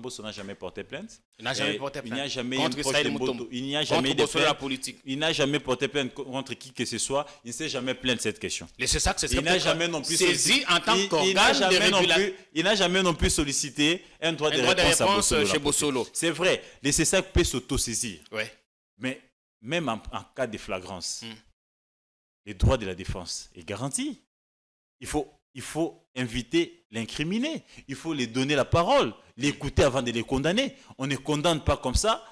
Mbosso n'a jamais porté plainte. Il n'a jamais porté plainte. Il n'y a jamais contre Israël Mutombo. Il n'y a jamais de la politique. Il n'a jamais porté plainte contre qui que ce soit. Il ne s'est jamais plaint de cette question. C'est ça que c'est. Il n'a jamais non plus saisi en tant qu'organe de régulation. Il n'a jamais non plus sollicité un droit de réponse à Bossolo chez Bossolo. C'est vrai. Le CESAC peut s'autosaisir. Ouais. Mais même en cas de flagrance, le droit de la défense est garanti. Il faut inviter l'incriminé. Il faut lui donner la parole, l'écouter avant de les condamner. On ne condamne pas comme ça,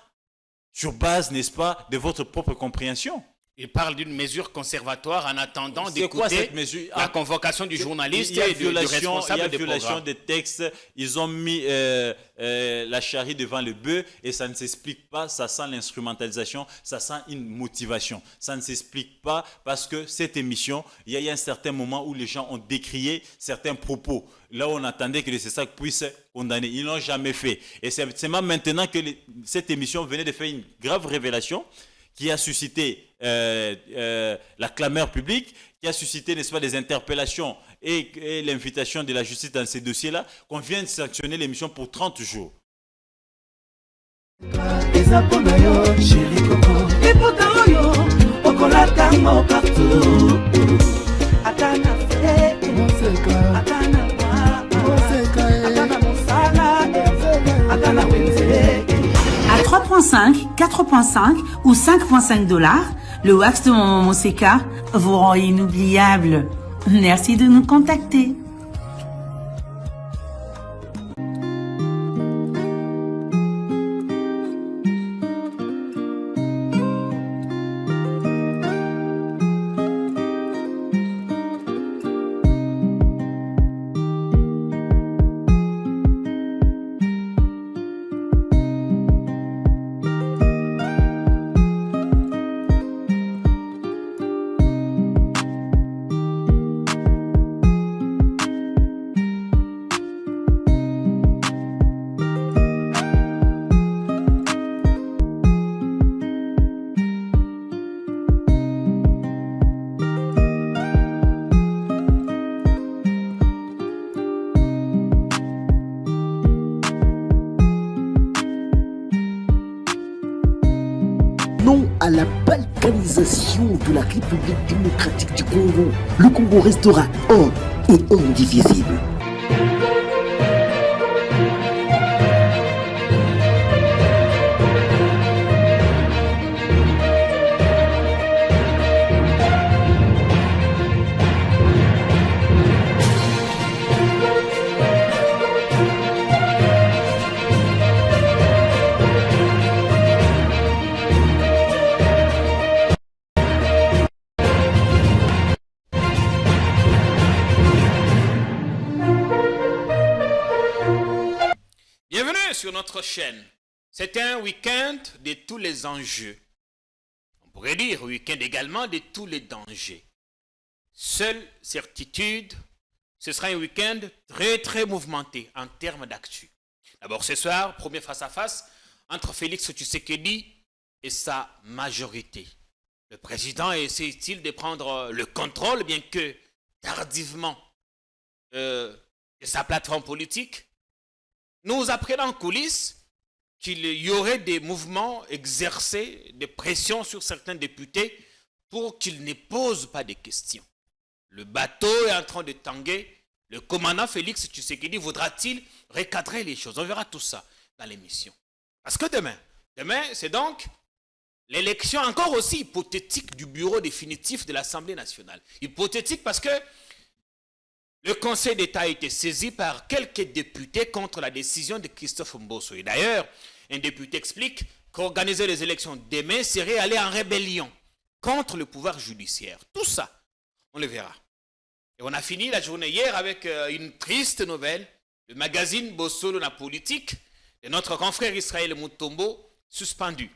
sur base, n'est-ce pas, de votre propre compréhension. Il parle d'une mesure conservatoire en attendant d'écouter la convocation du journaliste et du responsable des programmes. Il y a violation des textes. Ils ont mis la charrue devant le bœuf et ça ne s'explique pas. Ça sent l'instrumentalisation, ça sent une motivation. Ça ne s'explique pas parce que cette émission, il y a eu un certain moment où les gens ont décrié certains propos. Là où on attendait que le CESAC puisse condamner. Ils ne l'ont jamais fait. Et c'est maintenant que cette émission venait de faire une grave révélation qui a suscité la clameur publique, qui a suscité, n'est-ce pas, des interpellations et l'invitation de la justice dans ces dossiers-là, qu'on vient de sanctionner l'émission pour 30 jours. À 3.5, 4.5 ou 5.5 $, le wax de Maman Seka vous rend inoubliable. Merci de nous contacter. Non à la balkanisation de la République démocratique du Congo. Le Congo restera un et indivisible. Sur notre chaîne. C'est un week-end de tous les enjeux. On pourrait dire week-end également de tous les dangers. Seule certitude, ce sera un week-end très très mouvementé en termes d'actu. D'abord ce soir, premier face-à-face entre Félix Tshisekedi et sa majorité. Le président essaie-t-il de prendre le contrôle, bien que tardivement, de sa plateforme politique? Nous apprenons en coulisses qu'il y aurait des mouvements exercés, des pressions sur certains députés pour qu'ils ne posent pas de questions. Le bateau est en train de tanguer. Le commandant Félix Tshisekedi voudra-t-il recadrer les choses? On verra tout ça dans l'émission. Parce que demain c'est donc l'élection encore aussi hypothétique du bureau définitif de l'Assemblée nationale. Hypothétique parce que le Conseil d'État a été saisi par quelques députés contre la décision de Christophe Mbosso. Et d'ailleurs, un député explique qu'organiser les élections demain serait aller en rébellion contre le pouvoir judiciaire. Tout ça, on le verra. Et on a fini la journée hier avec une triste nouvelle. Le magazine Bossolo la politique de notre confrère Israël Mutombo suspendu.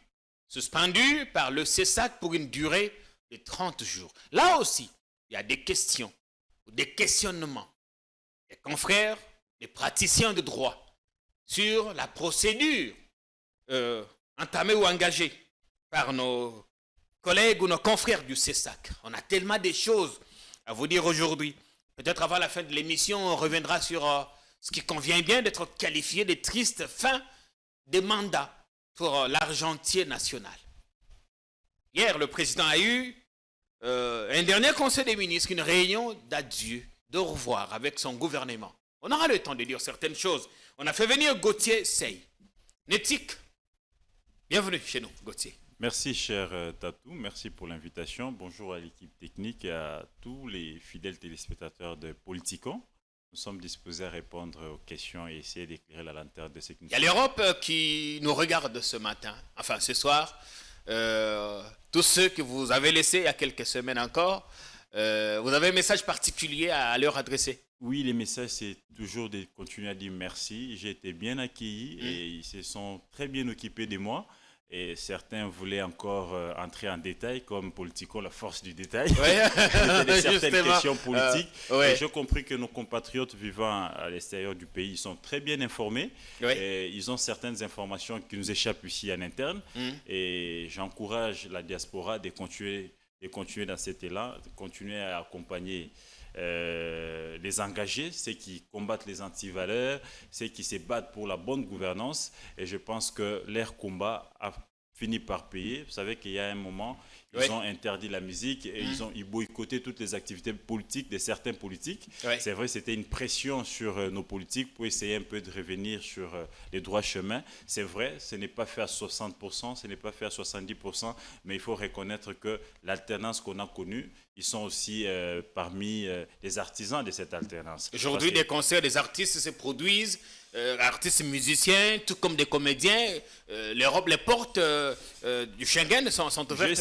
Suspendu par le CESAC pour une durée de 30 jours. Là aussi, il y a des questions. Des questionnements, des confrères, des praticiens de droit sur la procédure entamée ou engagée par nos collègues ou nos confrères du CESAC. On a tellement de choses à vous dire aujourd'hui. Peut-être avant la fin de l'émission, on reviendra sur ce qui convient bien d'être qualifié de triste fin de mandat pour l'argentier national. Hier, le président a eu un dernier conseil des ministres, une réunion d'adieu, d'au revoir avec son gouvernement. On aura le temps de dire certaines choses. On a fait venir Gauthier Sey, Nétique. Bienvenue chez nous, Gauthier. Merci, cher Tatou. Merci pour l'invitation. Bonjour à l'équipe technique et à tous les fidèles téléspectateurs de Politico. Nous sommes disposés à répondre aux questions et essayer d'éclairer la lanterne de ce que nous Il y a l'Europe qui nous regarde ce matin, enfin ce soir. Tous ceux que vous avez laissés il y a quelques semaines encore, vous avez un message particulier à leur adresser? Oui, les messages, c'est toujours de continuer à dire merci. J'ai été bien accueilli et ils se sont très bien occupés de moi. Et certains voulaient encore entrer en détail, comme Politico, la force du détail. Ouais. Certaines questions politiques. Ouais. Et j'ai compris que nos compatriotes vivant à l'extérieur du pays sont très bien informés. Ouais. Et ils ont certaines informations qui nous échappent ici en interne. Et j'encourage la diaspora de continuer dans cet élan, de continuer à accompagner les engagés, ceux qui combattent les antivaleurs, ceux qui se battent pour la bonne gouvernance. Et je pense que leur combat a fini par payer. Vous savez qu'il y a un moment, ils ont interdit la musique et ils boycottaient toutes les activités politiques de certains politiques. C'est vrai, c'était une pression sur nos politiques pour essayer un peu de revenir sur les droits chemins. C'est vrai, ce n'est pas fait à 60%, ce n'est pas fait à 70%, mais il faut reconnaître que l'alternance qu'on a connue, ils sont aussi parmi les artisans de cette alternance. Aujourd'hui, des concerts, des artistes se produisent, artistes musiciens, tout comme des comédiens. L'Europe, les portes du Schengen sont ouvertes.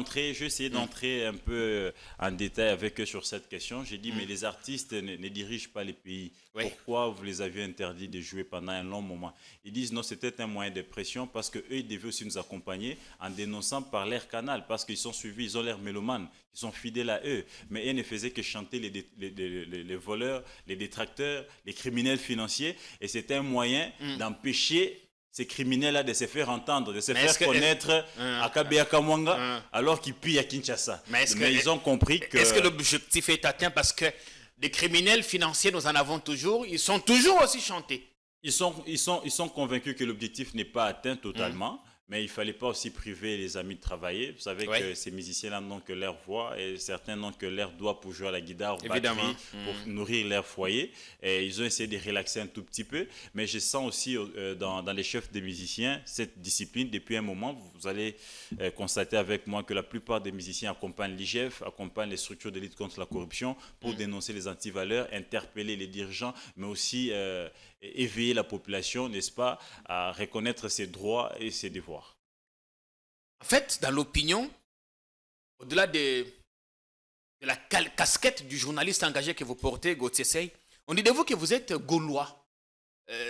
J'ai essayé d'entrer un peu en détail avec eux sur cette question. J'ai dit, mais les artistes ne dirigent pas les pays. Pourquoi vous les aviez interdits de jouer pendant un long moment? Ils disent, non, c'était un moyen de pression parce qu'eux, ils devaient aussi nous accompagner en dénonçant par leur canal, parce qu'ils sont suivis, ils ont l'air mélomanes, ils sont fidèles à eux. Mais eux ne faisaient que chanter les voleurs, les détracteurs, les criminels financiers. Et c'était un moyen d'empêcher ces criminels-là de se faire entendre, de se faire connaître à Kabea Kamwanga, alors qu'ils pillent à Kinshasa. Mais ils ont compris que... Est-ce que l'objectif est atteint? Parce que des criminels financiers, nous en avons toujours, ils sont toujours aussi chantés. Ils sont convaincus que l'objectif n'est pas atteint totalement. Mais il ne fallait pas aussi priver les amis de travailler. Vous savez que ces musiciens-là n'ont que leur voix et certains n'ont que leur doigt pour jouer à la guitare ou batterie, pour nourrir leur foyer. Et ils ont essayé de relaxer un tout petit peu. Mais je sens aussi dans les chefs des musiciens cette discipline. Depuis un moment, vous allez constater avec moi que la plupart des musiciens accompagnent l'IGF, accompagnent les structures de lutte contre la corruption pour dénoncer les antivaleurs, interpeller les dirigeants, mais aussi éveiller la population, n'est-ce pas, à reconnaître ses droits et ses devoirs. En fait, dans l'opinion, au-delà de la casquette du journaliste engagé que vous portez, Gauthier Sey, on dit de vous que vous êtes gaulois.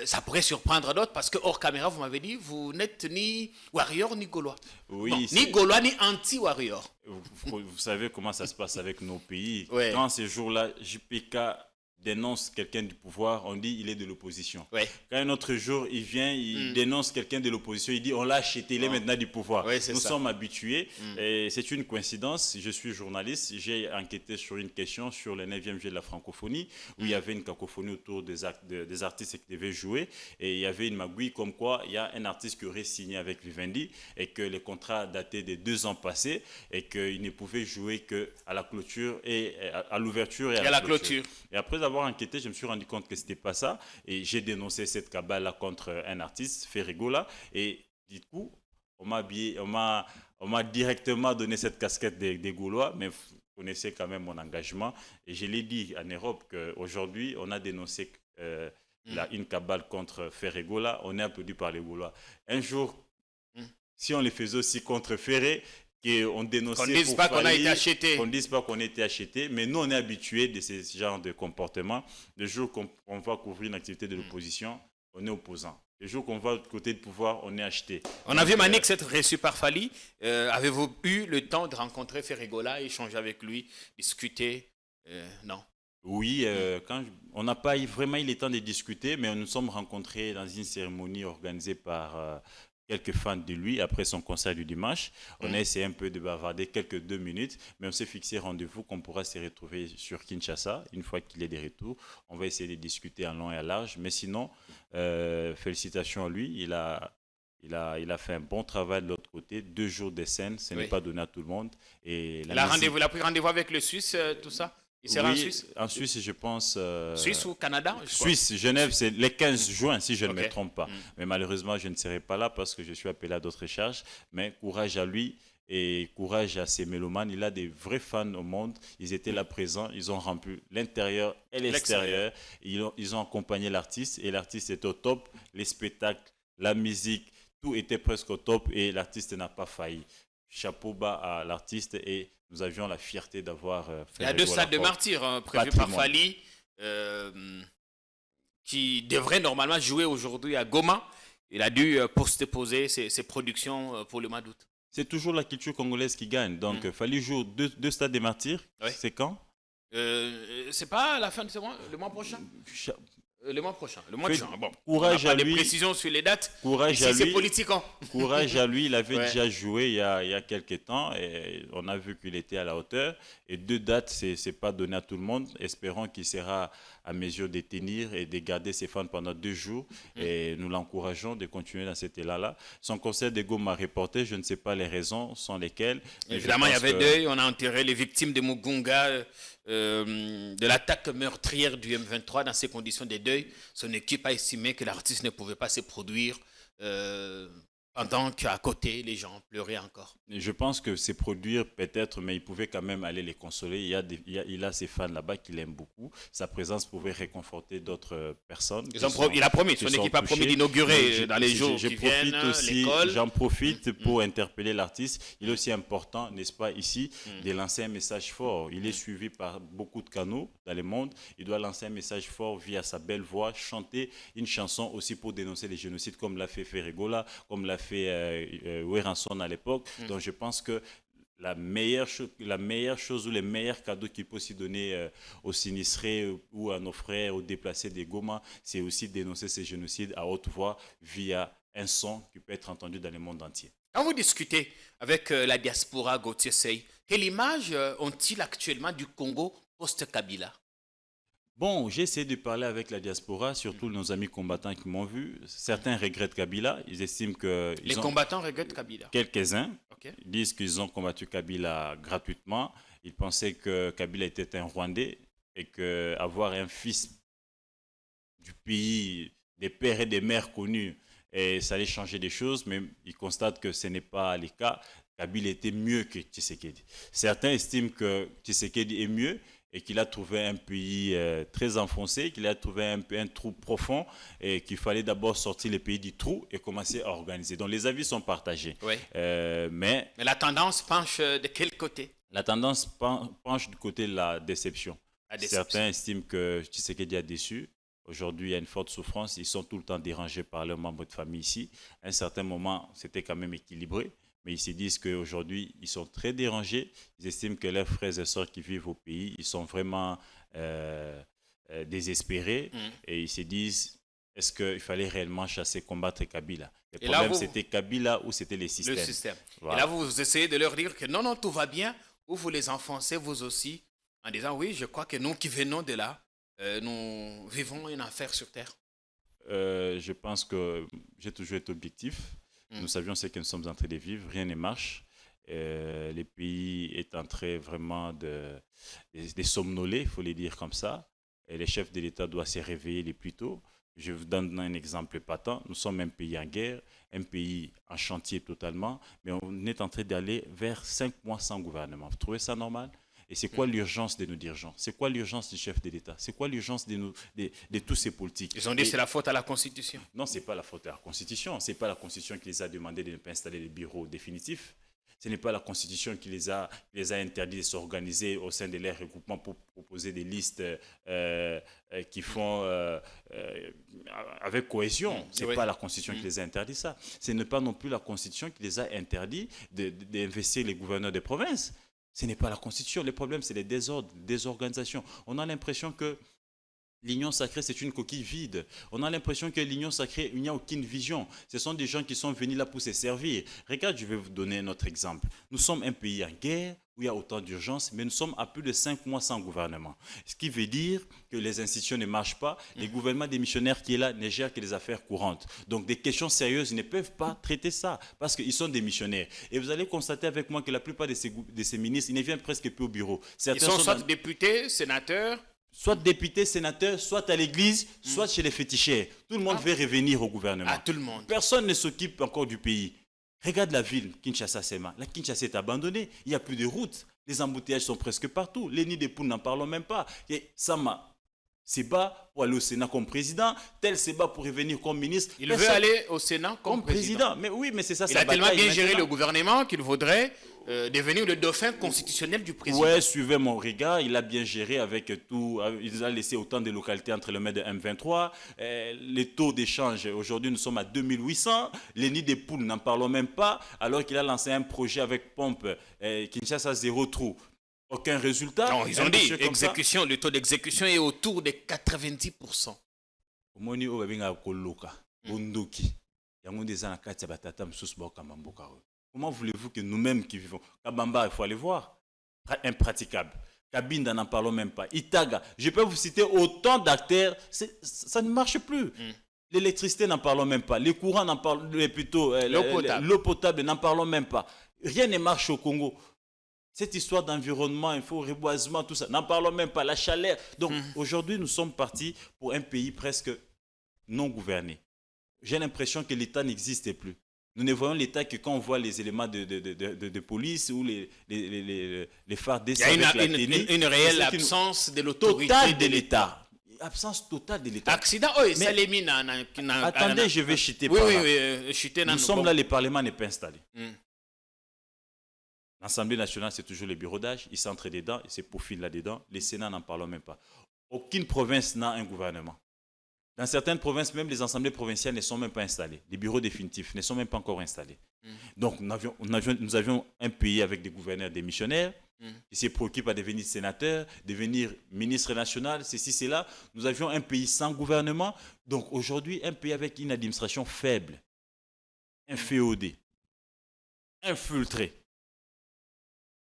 Ça pourrait surprendre d'autres parce que hors caméra, vous m'avez dit, vous n'êtes ni warrior ni gaulois. Oui, non, ni gaulois ni anti-warrior. Vous savez comment ça se passe avec nos pays. Quand ces jours-là, JPK dénonce quelqu'un du pouvoir, on dit il est de l'opposition. Quand un autre jour, il vient, il dénonce quelqu'un de l'opposition, il dit on l'a acheté, il est maintenant du pouvoir. Nous sommes habitués. Et c'est une coïncidence. Je suis journaliste, j'ai enquêté sur une question sur le 9e jeu de la francophonie, où il y avait une cacophonie autour des artistes qui devaient jouer. Et il y avait une magouille comme quoi il y a un artiste qui aurait signé avec Vivendi et que le contrat datait des 2 ans passés et qu'il ne pouvait jouer qu'à la clôture et à l'ouverture et à la clôture. Et après avoir enquêté, je me suis rendu compte que ce n'était pas ça. Et j'ai dénoncé cette cabale-là contre un artiste, Ferregola. Et du coup, on m'a directement donné cette casquette des Gaulois. Mais vous connaissez quand même mon engagement. Et je l'ai dit en Europe qu'aujourd'hui, on a dénoncé une cabale contre Ferregola. On est applaudi par les Gaulois. Un jour, si on les faisait aussi contre Ferré, qu'on dénonçait qu'on ne dise pas qu'on a été acheté. Qu'on ne dise pas qu'on a été acheté. Mais nous, on est habitués de ce genre de comportement. Le jour qu'on va couvrir une activité de l'opposition, on est opposant. Le jour qu'on va du côté du pouvoir, on est acheté. On a vu Manix être reçu par Fali. Avez-vous eu le temps de rencontrer Ferregola, échanger avec lui, discuter? Non. Oui, on n'a pas vraiment eu le temps de discuter, mais nous nous sommes rencontrés dans une cérémonie organisée par quelques fans de lui après son concert du dimanche. On a essayé un peu de bavarder quelques 2 minutes, mais on s'est fixé rendez-vous qu'on pourra se retrouver sur Kinshasa une fois qu'il est de retour. On va essayer de discuter en long et en large, mais sinon, félicitations à lui. Il a fait un bon travail de l'autre côté. 2 jours de scène, ce n'est pas donné à tout le monde. Et il a pris rendez-vous avec le Suisse, tout ça. Il sera en Suisse? En Suisse, je pense. Suisse ou Canada? Suisse, Genève, c'est le 15 juin, si je ne me trompe pas. Mais malheureusement, je ne serai pas là parce que je suis appelé à d'autres charges. Mais courage à lui et courage à ses mélomanes. Il a des vrais fans au monde. Ils étaient là présents. Ils ont rempli l'intérieur et l'extérieur. Ils ont accompagné l'artiste et l'artiste était au top. Les spectacles, la musique, tout était presque au top et l'artiste n'a pas failli. Chapeau bas à l'artiste et nous avions la fierté d'avoir fait. Il y a 2 stades de martyrs prévus par Fally qui devrait normalement jouer aujourd'hui à Goma. Il a dû poster ses productions pour le mois d'août. C'est toujours la culture congolaise qui gagne. Donc, Fally joue 2 stades des martyrs. Oui. C'est quand c'est pas à la fin de ce mois, le mois prochain le mois prochain, le mois de juin. Bon, courage à lui. Des précisions sur les dates. Courage à lui. C'est politique. Courage à lui. Il avait déjà joué il y a quelques temps et on a vu qu'il était à la hauteur. Et 2 dates, c'est pas donné à tout le monde. Espérons qu'il sera à mesure de tenir et de garder ses fans pendant 2 jours. Et nous l'encourageons de continuer dans cet élan-là. Son concert de Goma reporté, je ne sais pas les raisons sont lesquelles. Évidemment, il y avait deuil. On a enterré les victimes de Mugunga. De l'attaque meurtrière du M23 dans ces conditions de deuil. Son équipe a estimé que l'artiste ne pouvait pas se produire pendant qu'à côté, les gens pleuraient encore. Je pense que c'est produire peut-être, mais il pouvait quand même aller les consoler. Il a ses fans là-bas qui l'aiment beaucoup. Sa présence pouvait réconforter d'autres personnes. Il a promis, son équipe a promis d'inaugurer dans les jours qui viennent l'école. J'en profite pour interpeller l'artiste. Il est aussi important, n'est-ce pas, ici, de lancer un message fort. Il est suivi par beaucoup de canaux dans le monde. Il doit lancer un message fort via sa belle voix, chanter une chanson aussi pour dénoncer les génocides, comme l'a fait Ferregola, comme l'a fait Weranson à l'époque. Donc je pense que la meilleure chose ou les meilleurs cadeaux qu'il peut aussi donner aux sinistrés ou à nos frères ou déplacés des Goma, c'est aussi dénoncer ces génocides à haute voix via un son qui peut être entendu dans le monde entier. Quand vous discutez avec la diaspora, Gauthier Sey, quelle image ont-ils actuellement du Congo post-Kabila? Bon, j'ai essayé de parler avec la diaspora, surtout nos amis combattants qui m'ont vu. Certains regrettent Kabila. Ils estiment que... Les combattants regrettent Kabila? Quelques-uns. Ils disent qu'ils ont combattu Kabila gratuitement. Ils pensaient que Kabila était un Rwandais et qu'avoir un fils du pays, des pères et des mères connus, et ça allait changer des choses, mais ils constatent que ce n'est pas le cas. Kabila était mieux que Tshisekedi. Certains estiment que Tshisekedi est mieux et qu'il a trouvé un pays très enfoncé, qu'il a trouvé un trou profond et qu'il fallait d'abord sortir le pays du trou et commencer à organiser. Donc les avis sont partagés. Oui. Mais la tendance penche de quel côté? La tendance penche du côté de la déception. Certains estiment que Tshisekedi a déçu. Aujourd'hui, il y a une forte souffrance. Ils sont tout le temps dérangés par leurs membres de famille ici. À un certain moment, c'était quand même équilibré. Mais ils se disent qu'aujourd'hui, ils sont très dérangés. Ils estiment que leurs frères et sœurs qui vivent au pays, ils sont vraiment désespérés. Et ils se disent, est-ce qu'il fallait réellement chasser, combattre Kabila? Le problème, c'était Kabila ou c'était les systèmes. Le système. Voilà. Et là, vous essayez de leur dire que non, tout va bien. Ou vous les enfoncez, vous aussi, en disant, oui, je crois que nous qui venons de là, nous vivons une affaire sur Terre. Je pense que j'ai toujours été objectif. Nous savions ce que nous sommes en train de vivre, rien ne marche. Le pays est en train vraiment de somnoler, il faut le dire comme ça. Et les chefs de l'État doivent se réveiller le plus tôt. Je vous donne un exemple patent. Nous sommes un pays en guerre, un pays en chantier totalement, mais on est en train d'aller vers 5 mois sans gouvernement. Vous trouvez ça normal? Et c'est quoi l'urgence de nos dirigeants? C'est quoi l'urgence du chef de l'État? C'est quoi l'urgence de tous ces politiques? Ils ont dit que c'est la faute à la Constitution. Non, ce n'est pas la faute à la Constitution. Ce n'est pas la Constitution qui les a demandé de ne pas installer les bureaux définitifs. Ce n'est pas la Constitution qui les a interdit de s'organiser au sein de leurs regroupements pour proposer des listes qui font avec cohésion. Ce n'est pas la Constitution qui les a interdit ça. Ce n'est pas non plus la Constitution qui les a interdit d'investir les gouverneurs des provinces. Ce n'est pas la Constitution. Le problème, c'est les désordres, les désorganisations. On a l'impression que l'union sacrée, c'est une coquille vide. On a l'impression que l'union sacrée, il n'y a aucune vision. Ce sont des gens qui sont venus là pour se servir. Regarde, je vais vous donner un autre exemple. Nous sommes un pays en guerre, où il y a autant d'urgence, mais nous sommes à plus de 5 mois sans gouvernement. Ce qui veut dire que les institutions ne marchent pas, les gouvernements démissionnaires qui est là ne gèrent que les affaires courantes. Donc des questions sérieuses, ils ne peuvent pas traiter ça, parce qu'ils sont démissionnaires. Et vous allez constater avec moi que la plupart de ces ministres, ils ne viennent presque plus au bureau. Certains Ils sont soit députés, sénateurs, soit députés, sénateurs, soit à l'église, soit chez les féticheurs. Tout le monde veut revenir au gouvernement. à tout le monde. Personne ne s'occupe encore du pays. Regarde la ville, Kinshasa-Sema. La Kinshasa est abandonnée. Il n'y a plus de routes. Les embouteillages sont presque partout. Les nids de poules, n'en parlons même pas. Et Sama se bat pour aller au Sénat comme président. Tel se bat pour revenir comme ministre. Il veut aller au Sénat comme président. Mais oui, mais c'est ça. Il a tellement bien géré le gouvernement qu'il vaudrait devenir le dauphin constitutionnel du président. Ouais, suivez mon regard, il a bien géré avec tout, il a laissé autant de localités entre les mains de M23, les taux d'échange, aujourd'hui nous sommes à 2800, les nids des poules, n'en parlons même pas, alors qu'il a lancé un projet avec pompe, Kinshasa zéro trou. Aucun résultat. Non, ils ont dit, exécution, le taux d'exécution est autour de 90%. Comment voulez-vous que nous-mêmes qui vivons, Kabamba, il faut aller voir, impraticable. Kabinda, n'en parlons même pas. Itaga, je peux vous citer autant d'acteurs, ça ne marche plus. L'électricité, n'en parlons même pas. Les courants, n'en parlons plutôt. L'eau potable, n'en parlons même pas. Rien ne marche au Congo. Cette histoire d'environnement, il faut reboisement, tout ça, n'en parlons même pas. La chaleur. Donc aujourd'hui, nous sommes partis pour un pays presque non gouverné. J'ai l'impression que l'État n'existe plus. Nous ne voyons l'État que quand on voit les éléments de police ou les phares d'essai avec la Il y a une réelle absence de l'autorité totale de l'État. Absence totale de l'État. Accident, oh, ça les mis attendez, je vais chuter par là. Nous sommes là, le Parlement n'est pas installé. L'Assemblée nationale, c'est toujours le bureau d'âge. Ils s'entrent dedans, ils se profilent là-dedans. Les Sénats, n'en parlons même pas. Aucune province n'a un gouvernement. Dans certaines provinces, même les assemblées provinciales ne sont même pas installées. Les bureaux définitifs ne sont même pas encore installés. Donc, nous avions un pays avec des gouverneurs démissionnaires qui se préoccupent à devenir sénateurs, devenir ministre national, ceci, cela. Nous avions un pays sans gouvernement. Donc, aujourd'hui, un pays avec une administration faible, inféodée, infiltrée.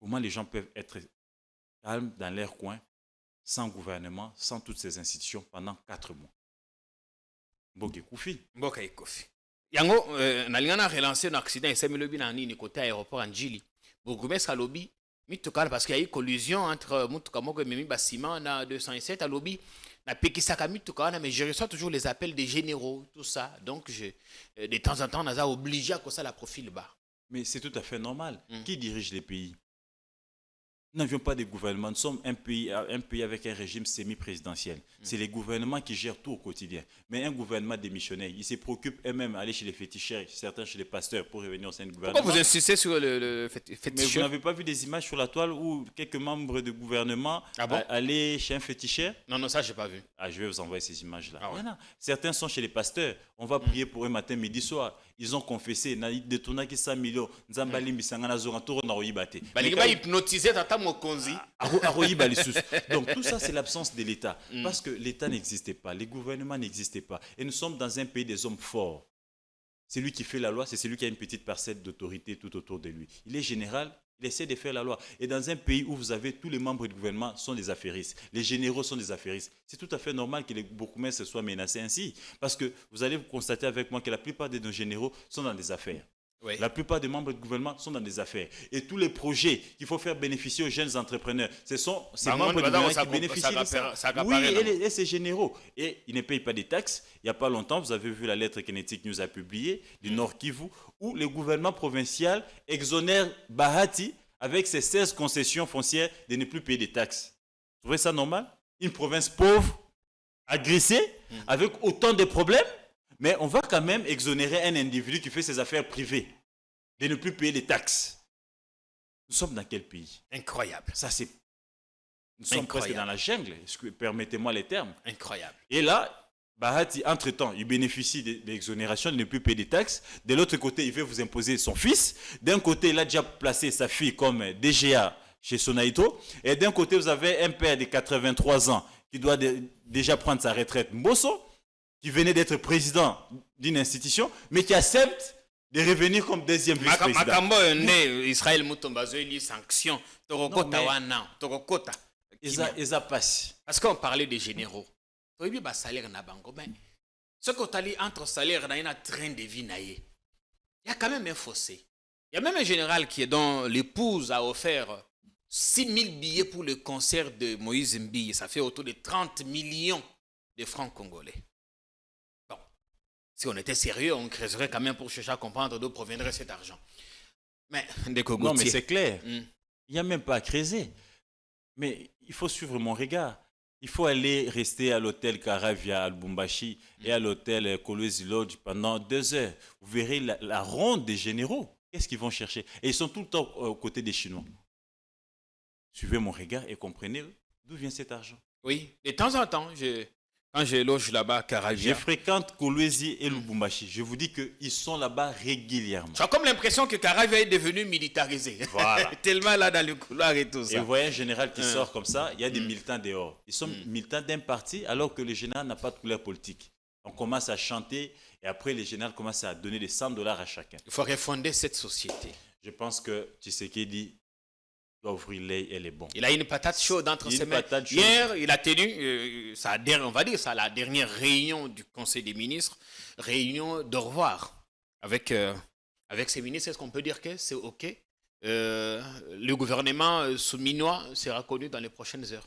Comment les gens peuvent être calmes dans leur coin, sans gouvernement, sans toutes ces institutions pendant 4 mois? Mboka Kofi. Yango, nalingana relancé un accident et Samuel na nini côté aéroport Anjili. Bourgmestre alobi, mitokala parce qu'il y a eu collusion entre mutuka moko memi bâtiment na 207 alobi na pekisaka mitokala, mais je reçois toujours les appels des généraux, tout ça. Donc de temps en temps on a obligé à ça la profil bas. Mais c'est tout à fait normal. Qui dirige les pays? Nous n'avions pas de gouvernement. Nous sommes un pays avec un régime semi-présidentiel. C'est les gouvernements qui gèrent tout au quotidien. Mais un gouvernement démissionnaire, il se préoccupe eux-mêmes d'aller chez les féticheurs, certains chez les pasteurs pour revenir au sein du gouvernement. Pourquoi vous insistez sur le féticheur? Mais vous n'avez pas vu des images sur la toile où quelques membres du gouvernement allaient chez un féticheur? Non, ça, je n'ai pas vu. Je vais vous envoyer ces images-là. Voilà. Certains sont chez les pasteurs. On va prier pour eux matin, midi, soir. Ils ont confessé. Ils ont détourné 100 millions. Ils ont hypnotisé donc tout ça, c'est l'absence de l'État. Parce que l'État n'existait pas, les gouvernements n'existaient pas. Et nous sommes dans un pays des hommes forts. C'est lui qui fait la loi, c'est celui qui a une petite parcelle d'autorité tout autour de lui. Il est général, il essaie de faire la loi. Et dans un pays où vous avez tous les membres du gouvernement sont des affairistes, les généraux sont des affairistes, c'est tout à fait normal que les bourgmestres soient menacés ainsi. Parce que vous allez constater avec moi que la plupart de nos généraux sont dans des affaires. Oui. La plupart des membres du gouvernement sont dans des affaires. Et tous les projets qu'il faut faire bénéficier aux jeunes entrepreneurs, ce sont ces membres du gouvernement qui bénéficient de ça. Oui, et ces généraux. Et ils ne payent pas des taxes. Il n'y a pas longtemps, vous avez vu la lettre qu'Enetic nous a publiée du Nord Kivu, où le gouvernement provincial exonère Bahati avec ses 16 concessions foncières de ne plus payer des taxes. Vous trouvez ça normal? Une province pauvre, agressée, avec autant de problèmes? Mais on va quand même exonérer un individu qui fait ses affaires privées de ne plus payer les taxes. Nous sommes dans quel pays? Incroyable. Ça, c'est... Nous sommes presque dans la jungle, permettez-moi les termes. Incroyable. Et là, Bahati, entre-temps, il bénéficie de l'exonération de ne plus payer des taxes. De l'autre côté, il veut vous imposer son fils. D'un côté, il a déjà placé sa fille comme DGA chez Sonaïto. Et d'un côté, vous avez un père de 83 ans qui doit déjà prendre sa retraite, Mbosso, qui venait d'être président d'une institution, mais qui accepte de revenir comme deuxième vice-président. Makambo Israël Mutombazo, il y a sanction. Torokota wana, Torokota. Ils passent. Parce qu'on parlait des généraux. Tu as salaire na bango, mais ce qu'on t'a dit entre salaire et un train de vie, il y a quand même un fossé. Il y a même un général dont l'épouse a offert 6 000 billets pour le concert de Moïse Mbille. Ça fait autour de 30 millions de francs congolais. Bon, si on était sérieux, on creuserait quand même pour chercher à comprendre d'où proviendrait cet argent. Mais, non, mais c'est clair. Il n'y a même pas à creuser. Mais il faut suivre mon regard. Il faut aller rester à l'hôtel Caravia à Lubumbashi et à l'hôtel Kolwezi Lodge pendant 2 heures. Vous verrez la ronde des généraux. Qu'est-ce qu'ils vont chercher? Et ils sont tout le temps aux côtés des Chinois. Suivez mon regard et comprenez d'où vient cet argent. Oui, de temps en temps, quand je loge là-bas à Caravia. Je fréquente Kolwezi et Lubumbashi. Je vous dis qu'ils sont là-bas régulièrement. J'ai comme l'impression que Caravia est devenu militarisé. Voilà. Tellement là dans le couloir et tout ça. Et vous voyez un général qui sort comme ça, il y a des militants dehors. Ils sont militants d'un parti alors que le général n'a pas de couleur politique. On commence à chanter et après les généraux commencent à donner des $100 à chacun. Il faut refonder cette société. Je pense que Tshisekedi doit ouvrir l'œil, elle est bon. Il a une patate chaude entre ses mains. Hier, il a tenu, on va dire ça, la dernière réunion du Conseil des ministres, réunion d'au revoir avec ses ministres. Est-ce qu'on peut dire que c'est OK? Le gouvernement souminois sera connu dans les prochaines heures.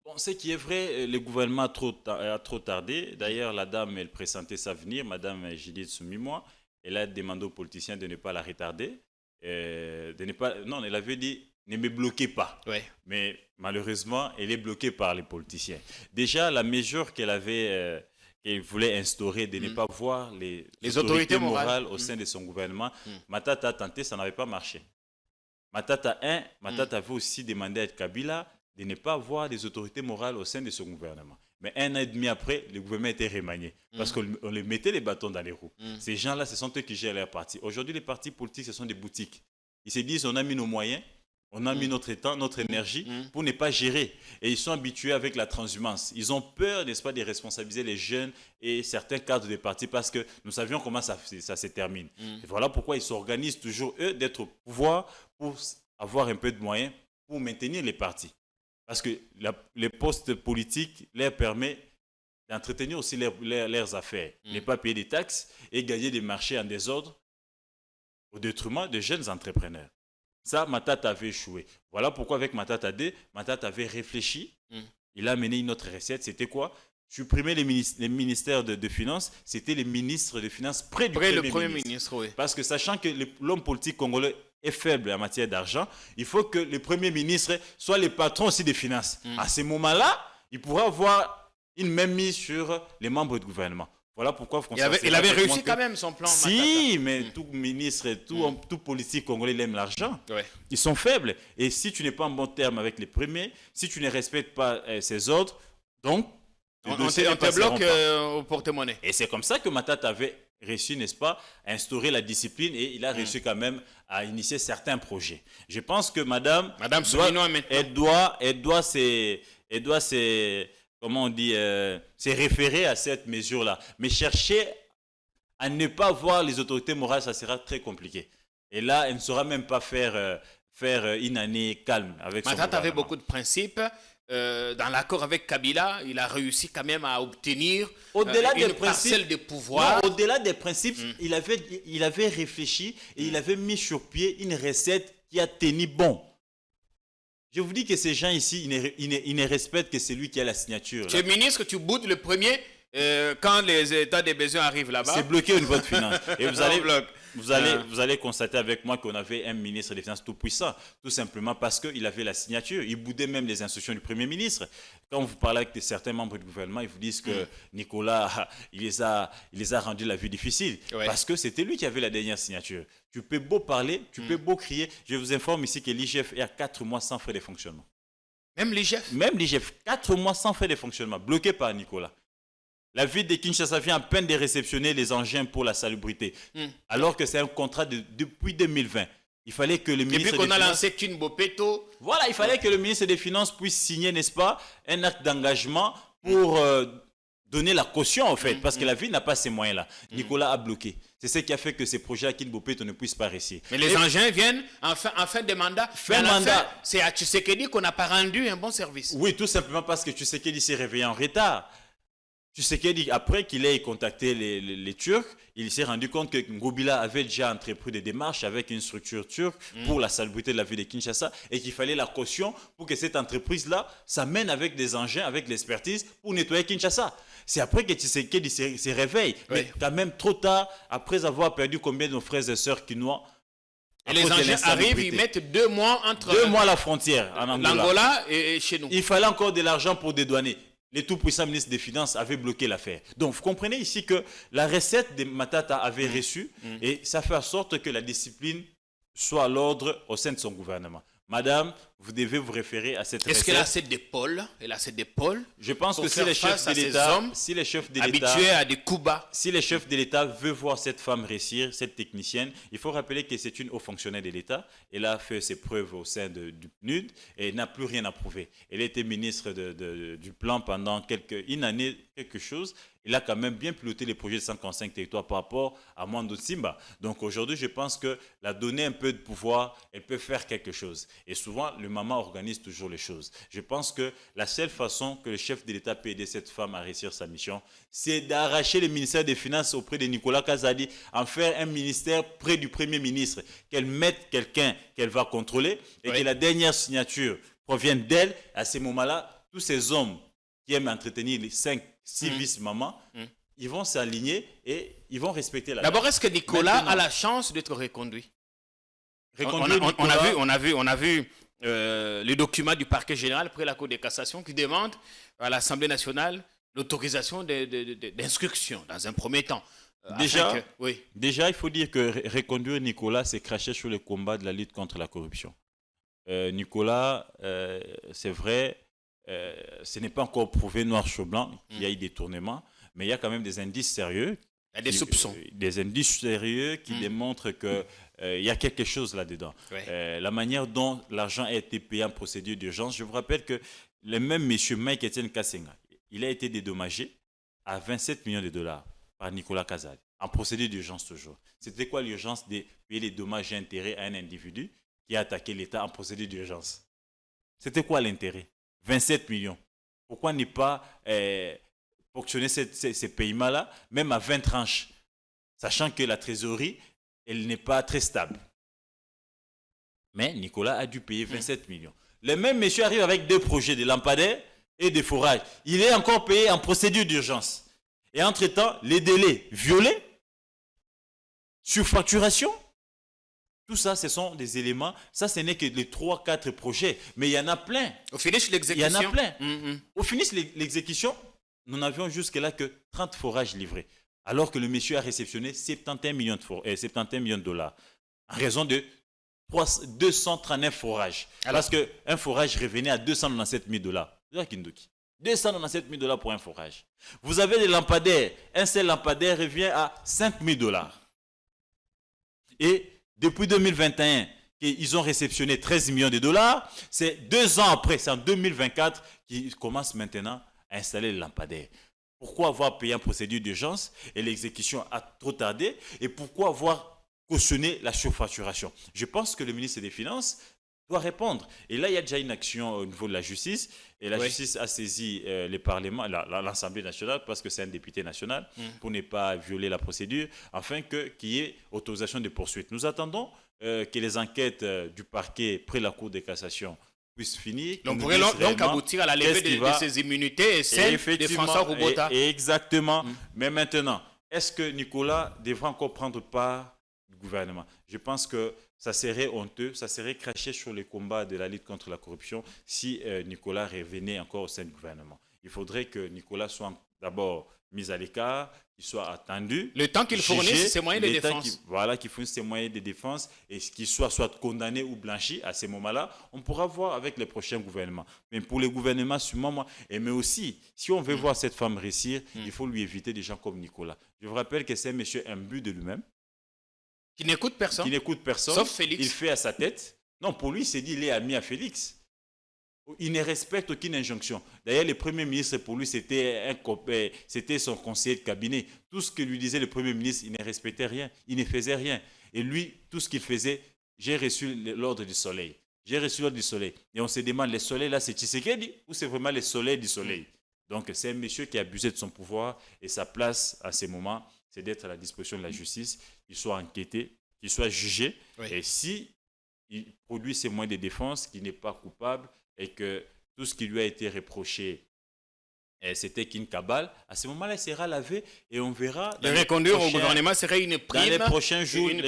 Bon, ce qui est vrai, le gouvernement a trop tardé. D'ailleurs, la dame, elle pressentait sa venir, Madame Judith Soumimoa. Elle a demandé aux politiciens de ne pas la retarder. Non, elle avait dit ne me bloquez pas. Ouais. Mais malheureusement, elle est bloquée par les politiciens. Déjà, la mesure qu'elle voulait instaurer de ne pas voir les autorités morales au sein de son gouvernement, Matata a tenté, ça n'avait pas marché. Matata avait aussi demandé à Kabila de ne pas voir les autorités morales au sein de son gouvernement. Mais 1 an et demi après, le gouvernement était remanié parce qu'on les mettait les bâtons dans les roues. Ces gens-là, ce sont eux qui gèrent leur parti. Aujourd'hui, les partis politiques, ce sont des boutiques. Ils se disent, on a mis nos moyens, on a mis notre temps, notre énergie pour ne pas gérer. Et ils sont habitués avec la transhumance. Ils ont peur, n'est-ce pas, de responsabiliser les jeunes et certains cadres des partis parce que nous savions comment ça se termine. Et voilà pourquoi ils s'organisent toujours, eux, d'être au pouvoir pour avoir un peu de moyens pour maintenir les partis. Parce que les postes politiques leur permettent d'entretenir aussi leurs affaires, ne pas payer des taxes et gagner des marchés en désordre au détriment de jeunes entrepreneurs. Ça, Matata avait échoué. Voilà pourquoi avec Matata D, Matata avait réfléchi. Il a mené une autre recette. C'était quoi? Supprimer les ministères de Finances. C'était les ministres de Finances près du Premier ministre. Oui. Parce que sachant que l'homme politique congolais est faible en matière d'argent, il faut que le Premier ministre soit le patron aussi des finances. À ce moment-là, il pourra avoir une même mise sur les membres du gouvernement. Voilà pourquoi il avait réussi quand même son plan. Si, mais tout ministre, tout politique congolais il aime l'argent. Ouais. Ils sont faibles. Et si tu n'es pas en bon terme avec les premiers, si tu ne respectes pas ces ordres, donc on te bloque au porte-monnaie. Et c'est comme ça que Matata avait réussi, n'est-ce pas, à instaurer la discipline et il a réussi quand même à initier certains projets. Je pense que Madame doit comment on dit, se référer à cette mesure-là. Mais chercher à ne pas voir les autorités morales, ça sera très compliqué. Et là, elle ne saura même pas faire une année calme avec son gouvernement. Matata avait beaucoup de principes. Dans l'accord avec Kabila, il a réussi quand même à obtenir une parcelle de pouvoir. Non, au-delà des principes, il avait réfléchi et il avait mis sur pied une recette qui a tenu bon. Je vous dis que ces gens ici, ils ne respectent que celui qui a la signature. Tu es ministre, tu boudes le premier quand les états des besoins arrivent là-bas. C'est bloqué au niveau de finances. Et vous allez constater avec moi qu'on avait un ministre des Finances tout puissant, tout simplement parce qu'il avait la signature. Il boudait même les instructions du Premier ministre. Quand vous parlez avec certains membres du gouvernement, ils vous disent que Nicolas, il les a rendu la vie difficile. Ouais. Parce que c'était lui qui avait la dernière signature. Tu peux beau parler, tu peux beau crier. Je vous informe ici que l'IGF est à 4 mois sans frais de fonctionnement. Même l'IGF? Même l'IGF, 4 mois sans frais de fonctionnement, bloqué par Nicolas. La ville de Kinshasa vient à peine de réceptionner les engins pour la salubrité. Alors que c'est un contrat depuis 2020. Il fallait que le ministre Depuis qu'on des a Finances... lancé Thune Bopeto, Voilà, il fallait que le ministre des Finances puisse signer, n'est-ce pas, un acte d'engagement pour donner la caution, en fait, parce que la ville n'a pas ces moyens-là. Nicolas a bloqué. C'est ce qui a fait que ces projets à Kinbopeto ne puissent pas réussir. mais les engins viennent en fin de mandat. Fin Mais à la mandat. fin, c'est à Tshisekedi qu'on n'a pas rendu un bon service. Oui, tout simplement parce que Tshisekedi s'est réveillé en retard. Tshisekedi, après qu'il ait contacté les Turcs, il s'est rendu compte que Ngobila avait déjà entrepris des démarches avec une structure turque pour la salubrité de la ville de Kinshasa et qu'il fallait la caution pour que cette entreprise-là s'amène avec des engins, avec l'expertise pour nettoyer Kinshasa. C'est après que Tshisekedi se réveille, mais Oui. quand même trop tard, après avoir perdu combien de nos frères et sœurs quinois. Et les engins arrivent, ils mettent 2 mois entre 2 mois à la frontière en Angola. l'Angola et chez nous. Il fallait encore de l'argent pour dédouaner. Les tout-puissants ministres des Finances avaient bloqué l'affaire. Donc, vous comprenez ici que la recette de Matata avait reçu et ça fait en sorte que la discipline soit à l'ordre au sein de son gouvernement. Madame, vous devez vous référer à cette Est-ce recette. qu'elle a assez d'épaules? Elle a assez d'épaules Je pense pour que si faire les chefs face à de ces l'État, hommes si les chefs de l'État, habitués à des coups bas. si les chefs de l'État veulent voir cette femme réussir, cette technicienne, il faut rappeler que c'est une haut fonctionnaire de l'État. Elle a fait ses preuves au sein du PNUD et n'a plus rien à prouver. Elle était ministre du plan pendant une année, quelque chose. Il a quand même bien piloté les projets de 145 territoires par rapport à Mwando Simba. Donc aujourd'hui, je pense que la donner un peu de pouvoir, elle peut faire quelque chose. Et souvent, le maman organise toujours les choses. Je pense que la seule façon que le chef de l'État peut aider cette femme à réussir sa mission, c'est d'arracher le ministère des Finances auprès de Nicolas Kazadi, en faire un ministère près du Premier ministre, qu'elle mette quelqu'un qu'elle va contrôler et que la dernière signature provienne d'elle. À ce moment-là, tous ces hommes qui aiment entretenir les 5-6 vice-mamans, ils vont s'aligner et ils vont respecter la loi. D'abord, est-ce que Nicolas Maintenant, a la chance d'être reconduit? reconduire On a vu le document du parquet général après la Cour de cassation qui demande à l'Assemblée nationale l'autorisation d'instruction dans un premier temps. Déjà, il faut dire que reconduire Nicolas, c'est cracher sur le combat de la lutte contre la corruption. Nicolas, c'est vrai, ce n'est pas encore prouvé noir sur blanc qu'il y a eu des détournements, mais il y a quand même des indices sérieux. Il y a des soupçons. Des indices sérieux qui démontrent qu'il y a quelque chose là-dedans. Ouais. La manière dont l'argent a été payé en procédure d'urgence, je vous rappelle que le même monsieur Mike Etienne Kassenga, il a été dédommagé à 27 millions de dollars par Nicolas Kazadi, en procédure d'urgence toujours. C'était quoi l'urgence de payer les dommages et intérêts à un individu qui a attaqué l'État en procédure d'urgence? C'était quoi l'intérêt? 27 millions. Pourquoi ne pas ponctionner ces paiements-là, même à 20 tranches, sachant que la trésorerie, elle n'est pas très stable. Mais Nicolas a dû payer 27 millions. Le même monsieur arrive avec 2 projets, de lampadaires et de forages. Il est encore payé en procédure d'urgence. Et entre-temps, les délais violés, surfacturation, tout ça, ce sont des éléments. Ça, ce n'est que les 3-4 projets. Mais il y en a plein. Au finish, Il y en a l'exécution. plein. Au finish, l'exécution, nous n'avions jusque-là que 30 forages livrés. Alors que le monsieur a réceptionné 71 millions de dollars. En raison de 239 forages. Parce qu'un forage revenait à 297 000 dollars. 297 000 dollars pour un forage. Vous avez des lampadaires. Un seul lampadaire revient à 5 000 dollars. Et depuis 2021, ils ont réceptionné 13 millions de dollars. C'est 2 ans après, c'est en 2024 qu'ils commencent maintenant à installer les lampadaires. Pourquoi avoir payé en procédure d'urgence et l'exécution a trop tardé? Et pourquoi avoir cautionné la surfacturation? Je pense que le ministre des Finances doit répondre. Et là, il y a déjà une action au niveau de la justice. Et la justice a saisi le Parlement, l'Assemblée nationale, parce que c'est un député national, pour ne pas violer la procédure, afin qu'il y ait autorisation de poursuite. Nous attendons que les enquêtes du parquet près la Cour de cassation puissent finir. On pourrait donc aboutir à la levée de ces immunités et celle de François Roubota. Exactement. Mais maintenant, est-ce que Nicolas devra encore prendre part du gouvernement? Je pense que ça serait honteux, ça serait cracher sur les combats de la lutte contre la corruption si Nicolas revenait encore au sein du gouvernement. Il faudrait que Nicolas soit d'abord mis à l'écart, qu'il soit attendu. Le temps qu'il fournisse ses moyens de défense. Qu'il fournisse ses moyens de défense et qu'il soit condamné ou blanchi. À ces moments-là, on pourra voir avec les prochains gouvernements. Mais pour les gouvernements, mais aussi, si on veut voir cette femme réussir, il faut lui éviter des gens comme Nicolas. Je vous rappelle que c'est un monsieur imbu de lui-même, Qui n'écoute personne. Qui n'écoute personne. Sauf Félix. Il fait à sa tête. Non, pour lui, il s'est dit, il est ami à Félix. Il ne respecte aucune injonction. D'ailleurs, le Premier ministre, pour lui, c'était son conseiller de cabinet. Tout ce que lui disait le Premier ministre, il ne respectait rien. Il ne faisait rien. Et lui, tout ce qu'il faisait, j'ai reçu l'ordre du soleil. J'ai reçu l'ordre du soleil. Et on se demande, le soleil, là, c'est Tshisekedi ou c'est vraiment le soleil du soleil? Donc, c'est un monsieur qui a abusé de son pouvoir et sa place, à ces moments, c'est d'être à la disposition de la justice, qu'il soit enquêté, qu'il soit jugé. Oui. Et si il produit ses moyens de défense, qu'il n'est pas coupable, et que tout ce qui lui a été reproché, c'était qu'une cabale, à ce moment-là, il sera lavé et on verra... Le reconduire au gouvernement serait une prime... Dans les prochains jours, une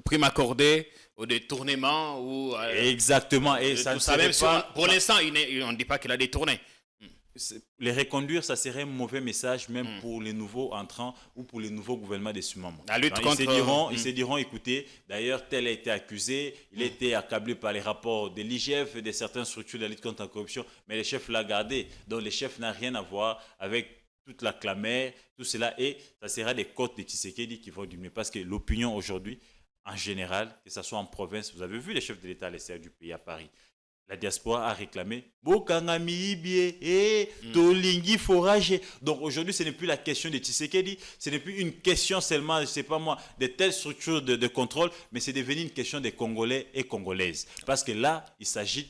prime accordée au détournement ou... Exactement. Et ça ne serait pas... Pour l'instant, on ne dit pas qu'il a détourné. Les reconduire, ça serait un mauvais message même pour les nouveaux entrants ou pour les nouveaux gouvernements des sous-membres. Ils se diront, écoutez, d'ailleurs, tel a été accusé, il a été accablé par les rapports de l'IGF et de certaines structures de la lutte contre la corruption, mais le chef l'a gardé. Donc, le chef n'a rien à voir avec toute la clameur, tout cela, et ça sera des côtes de Tshisekedi qui vont diminuer. Parce que l'opinion aujourd'hui, en général, que ce soit en province, vous avez vu les chefs de l'État à l'extérieur du pays, à Paris, la diaspora a réclamé Tolingi forage. Donc aujourd'hui, ce n'est plus la question de Tshisekedi, ce n'est plus une question seulement, je ne sais pas moi, de telles structures de contrôle, mais c'est devenu une question des Congolais et Congolaises. Parce que là, il s'agit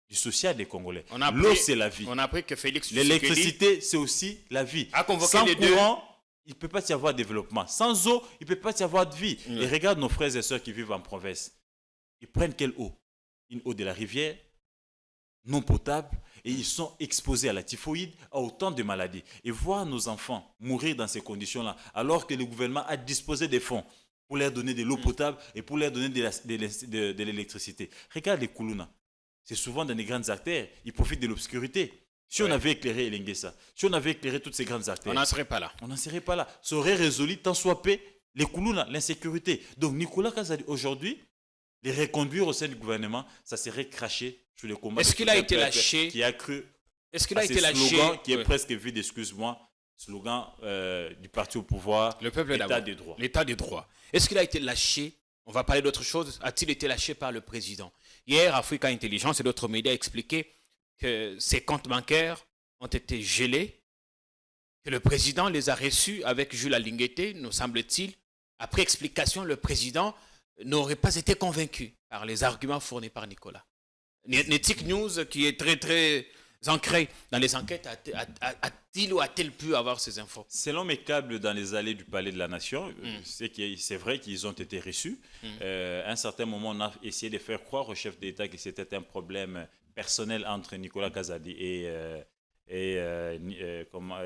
du social des Congolais. L'eau, c'est la vie. On a appris que Félix l'électricité, c'est aussi la vie. Sans courant, il ne peut pas y avoir de développement. Sans eau, il ne peut pas y avoir de vie. Et regarde nos frères et sœurs qui vivent en province. Ils prennent quelle eau? Une eau de la rivière, non potable, et ils sont exposés à la typhoïde, à autant de maladies. Et voir nos enfants mourir dans ces conditions-là, alors que le gouvernement a disposé des fonds pour leur donner de l'eau potable et pour leur donner de l'électricité. Regarde les Koulouna. C'est souvent dans les grandes artères. Ils profitent de l'obscurité. Si on avait éclairé Elenguessa, si on avait éclairé toutes ces grandes artères, on n'en serait pas là. On n'en serait pas là. Ça aurait résolu, tant soit peu, les Koulouna, l'insécurité. Donc Nicolas Kazadi, aujourd'hui, les reconduire au sein du gouvernement, ça serait craché sur le combat. Est-ce qu'il a été lâché? Qui a cru. Est-ce qu'il a été lâché? Slogan qui est presque vide, excuse-moi, slogan du parti au pouvoir. Le peuple l'État des droits. L'État des droits. Est-ce qu'il a été lâché? On va parler d'autre chose. A-t-il été lâché par le président? Hier, Africa Intelligence et d'autres médias expliquaient que ses comptes bancaires ont été gelés, que le président les a reçus avec Jules Alinguete, nous semble-t-il. Après explication, le président n'aurait pas été convaincu par les arguments fournis par Nicolas. Netic News, qui est très très ancré dans les enquêtes, a-t-il ou a-t-elle pu avoir ces infos? Selon mes câbles dans les allées du Palais de la Nation, c'est vrai qu'ils ont été reçus. À un certain moment, on a essayé de faire croire au chef d'État que c'était un problème personnel entre Nicolas Kazadi et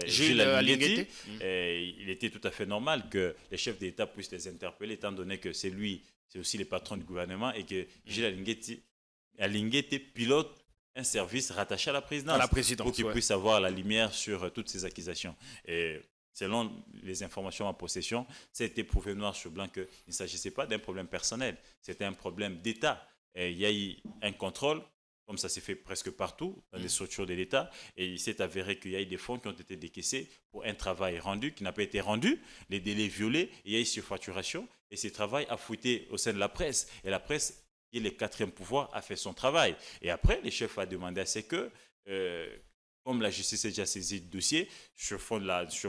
Jules Alinguete. Il était tout à fait normal que les chefs d'État puissent les interpeller, étant donné que c'est lui, c'est aussi le patron du gouvernement, et que Jules Alinguete pilote un service rattaché à la présidence, pour qu'il puisse avoir la lumière sur toutes ces accusations. Et selon les informations en possession, ça a été prouvé noir sur blanc qu'il ne s'agissait pas d'un problème personnel, c'était un problème d'État. Et il y a eu un contrôle, comme ça s'est fait presque partout dans les structures de l'État, et il s'est avéré qu'il y a eu des fonds qui ont été décaissés pour un travail rendu, qui n'a pas été rendu, les délais violés, il y a eu surfacturation, et ce travail a fuité au sein de la presse. Et la presse, qui est le quatrième pouvoir, a fait son travail. Et après, le chef a demandé à ce que, comme la justice a déjà saisi le dossier, sur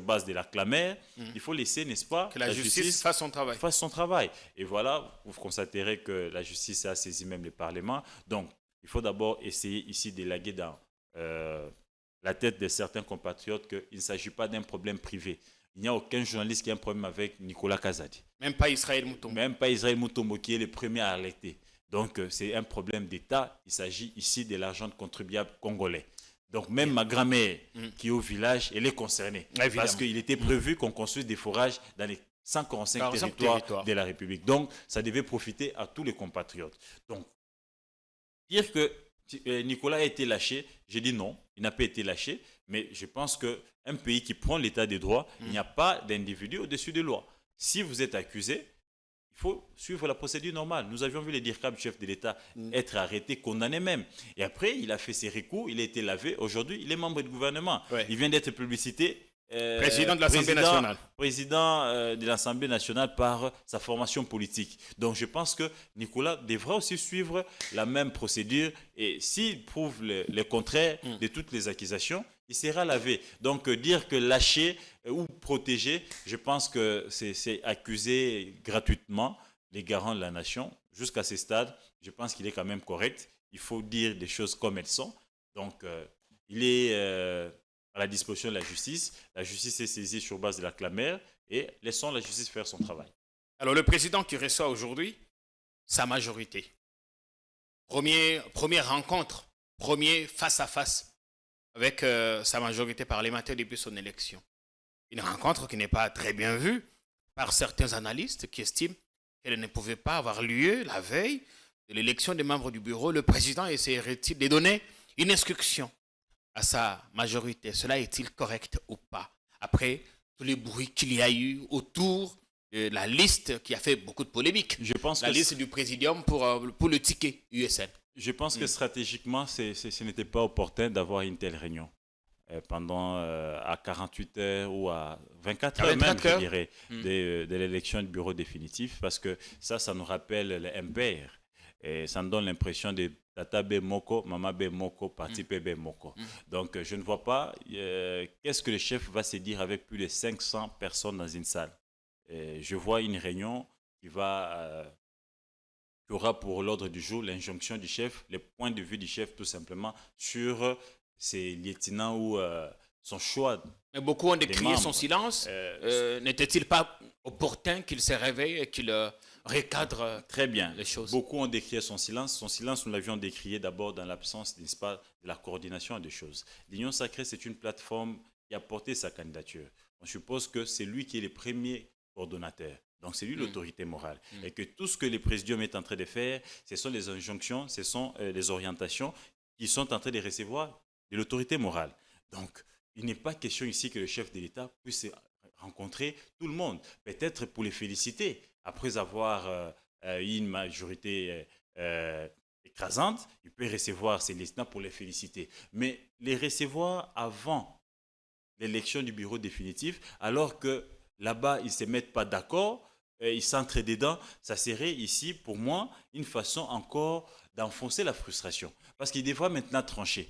base de la clameur, il faut laisser, n'est-ce pas, que la justice fasse son travail. Et voilà, vous constaterez que la justice a saisi même le Parlement. Donc, il faut d'abord essayer ici d'élaguer dans la tête de certains compatriotes qu'il ne s'agit pas d'un problème privé. Il n'y a aucun journaliste qui a un problème avec Nicolas Kazadi. Même pas Israël Moutombo. Même pas Israël Moutombo, qui est le premier à alerter. Donc, c'est un problème d'État. Il s'agit ici de l'argent de contribuables congolais. Donc, même ma grand-mère qui est au village, elle est concernée. Évidemment. Parce qu'il était prévu qu'on construise des forages dans les 145 territoires de la République. Donc, ça devait profiter à tous les compatriotes. Donc, dire que Nicolas a été lâché, j'ai dit non, il n'a pas été lâché, mais je pense qu'un pays qui prend l'état des droits, il n'y a pas d'individu au-dessus des lois. Si vous êtes accusé, il faut suivre la procédure normale. Nous avions vu les DIRCAB, chef de l'État, être arrêté, condamné même. Et après, il a fait ses recours, il a été lavé. Aujourd'hui, il est membre du gouvernement. Ouais. Il vient d'être publicité Président de l'Assemblée nationale. Président de l'Assemblée nationale par sa formation politique. Donc je pense que Nicolas devra aussi suivre la même procédure et s'il prouve le contraire de toutes les accusations, il sera lavé. Donc dire que lâcher ou protéger, je pense que c'est accuser gratuitement les garants de la nation. Jusqu'à ce stade, je pense qu'il est quand même correct. Il faut dire des choses comme elles sont. Donc il est à la disposition de la justice. La justice est saisie sur base de la clameur et laissons la justice faire son travail. Alors le président qui reçoit aujourd'hui sa majorité. Première rencontre, premier face-à-face avec sa majorité parlementaire depuis son élection. Une rencontre qui n'est pas très bien vue par certains analystes qui estiment qu'elle ne pouvait pas avoir lieu la veille de l'élection des membres du bureau. Le président essaierait-il de donner une instruction à sa majorité? Cela est-il correct ou pas? Après tous les bruits qu'il y a eu autour de la liste qui a fait beaucoup de polémiques. Je pense la liste du présidium pour le ticket USN. Je pense que stratégiquement, ce n'était pas opportun d'avoir une telle réunion pendant à 48 heures ou à 24 heures même, je dirais, de l'élection du bureau définitif, parce que ça nous rappelle le MPR. Et ça me donne l'impression de Tata B Moko, Mama B Moko, Parti PB Moko. Donc je ne vois pas qu'est-ce que le chef va se dire avec plus de 500 personnes dans une salle. Je vois une réunion qui aura pour l'ordre du jour l'injonction du chef, les points de vue du chef tout simplement sur ses lieutenants ou son choix. Mais beaucoup ont décrié son silence. N'était-il pas opportun qu'il se réveille et qu'il recadre très bien les choses? Beaucoup ont décrié son silence. Son silence, nous l'avions décrié d'abord dans l'absence, n'est-ce pas, de la coordination des choses. L'Union sacrée, c'est une plateforme qui a porté sa candidature. On suppose que c'est lui qui est le premier coordonnateur. Donc c'est lui l'autorité morale. Et que tout ce que le présidium est en train de faire, ce sont les injonctions, ce sont les orientations qui sont en train de recevoir de l'autorité morale. Donc il n'est pas question ici que le chef de l'État puisse rencontrer tout le monde. Peut-être pour les féliciter, après avoir eu une majorité écrasante, il peut recevoir ses lieutenants pour les féliciter. Mais les recevoir avant l'élection du bureau définitif, alors que là-bas, ils ne se mettent pas d'accord, ils s'entrent dedans, ça serait ici, pour moi, une façon encore d'enfoncer la frustration. Parce qu'ils devraient maintenant trancher.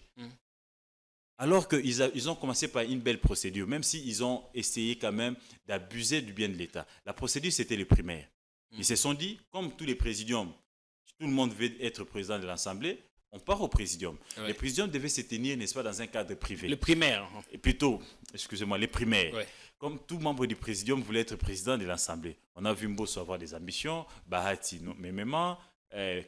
Alors qu'ils ont commencé par une belle procédure, même s'ils ont essayé quand même d'abuser du bien de l'État. La procédure, c'était les primaires. Ils se sont dit, comme tous les présidiums, tout le monde veut être président de l'Assemblée, on part au présidium. Oui. Les présidiums devaient se tenir, n'est-ce pas, dans un cadre privé. Les primaires. Et plutôt, excusez-moi, les primaires. Oui. Comme tout membre du présidium voulait être président de l'Assemblée. On a vu Mbosso avoir des ambitions, Bahati, Memema,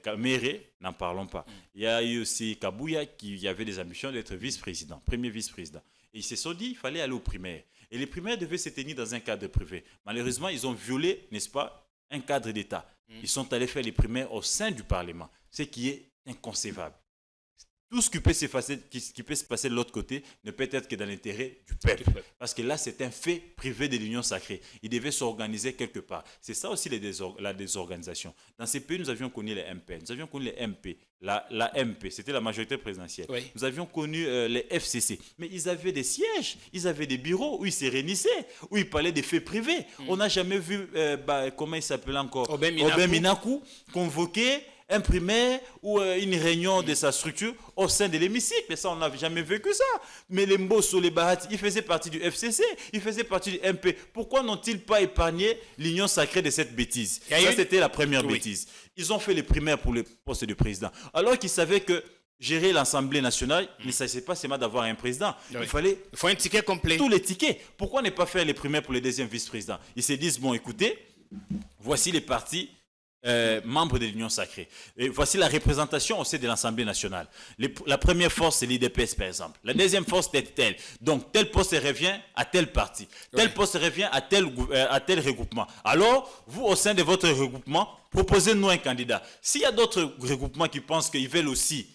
Kamere, n'en parlons pas. Il y a eu aussi Kabouya qui avait des ambitions d'être vice-président, premier vice-président. Et ils se sont dit qu'il fallait aller aux primaires. Et les primaires devaient se tenir dans un cadre privé. Malheureusement, ils ont violé, n'est-ce pas, un cadre d'État. Ils sont allés faire les primaires au sein du Parlement, ce qui est inconcevable. Tout ce qui peut se passer de l'autre côté ne peut être que dans l'intérêt du peuple. Parce que là, c'est un fait privé de l'Union sacrée. Il devait s'organiser quelque part. C'est ça aussi la désorganisation. Dans ces pays, nous avions connu les MP. Nous avions connu les MP. La MP, c'était la majorité présidentielle. Oui. Nous avions connu les FCC. Mais ils avaient des sièges, ils avaient des bureaux où ils se réunissaient, où ils parlaient des faits privés. On n'a jamais vu, comment il s'appelait encore, Obin Minakou convoquer un primaire ou une réunion de sa structure au sein de l'hémicycle. Ça, on n'a jamais vécu ça. Mais les Mbosso, les Bahati, ils faisaient partie du FCC, ils faisaient partie du MP. Pourquoi n'ont-ils pas épargné l'Union sacrée de cette bêtise? Ça, c'était la première bêtise. Ils ont fait les primaires pour le poste de président. Alors qu'ils savaient que gérer l'Assemblée nationale, il ne s'agissait pas seulement d'avoir un président. Il faut un ticket complet. Tous les tickets. Pourquoi ne pas faire les primaires pour le deuxième vice-président? Ils se disent, bon, écoutez, voici les partis membres de l'Union sacrée. Et voici la représentation au sein de l'Assemblée nationale. La première force, c'est l'IDPS, par exemple. La deuxième force, c'est telle. Donc, tel poste revient à tel parti. Tel poste revient à tel regroupement. Alors, vous, au sein de votre regroupement, proposez-nous un candidat. S'il y a d'autres regroupements qui pensent qu'ils veulent aussi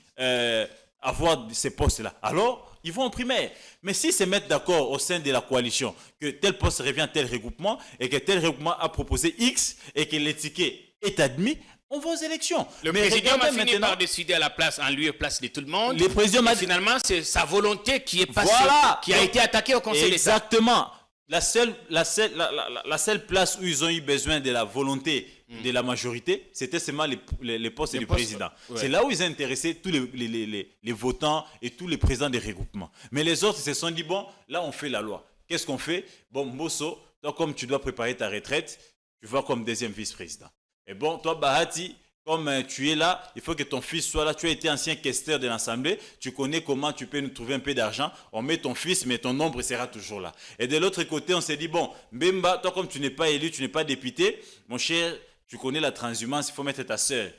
avoir ces postes-là, alors ils vont en primaire. Mais s'ils se mettent d'accord au sein de la coalition que tel poste revient à tel regroupement et que tel regroupement a proposé X et que l'étiquette est admis, On va aux élections. Le Mais président regardez a fini maintenant, par décider à la place, en lieu et place de tout le monde. le président m'a Et finalement, c'est sa volonté qui est passée, Voilà. qui a été attaquée au Conseil d'État. Exactement. La seule place où ils ont eu besoin de la volonté de la majorité, c'était seulement les postes du président. Ouais. C'est là où ils ont intéressé tous les votants et tous les présidents des regroupements. Mais les autres se sont dit, bon, là on fait la loi. Qu'est-ce qu'on fait? Bon, Mbosso, toi comme tu dois préparer ta retraite, tu vas comme deuxième vice-président. Et bon, toi Bahati, comme tu es là, il faut que ton fils soit là. Tu as été ancien questeur de l'Assemblée. Tu connais comment tu peux nous trouver un peu d'argent. On met ton fils, mais ton nombre sera toujours là. Et de l'autre côté, on s'est dit, bon, Mbemba, toi comme tu n'es pas élu, tu n'es pas député, mon cher, tu connais la transhumance, il faut mettre ta sœur.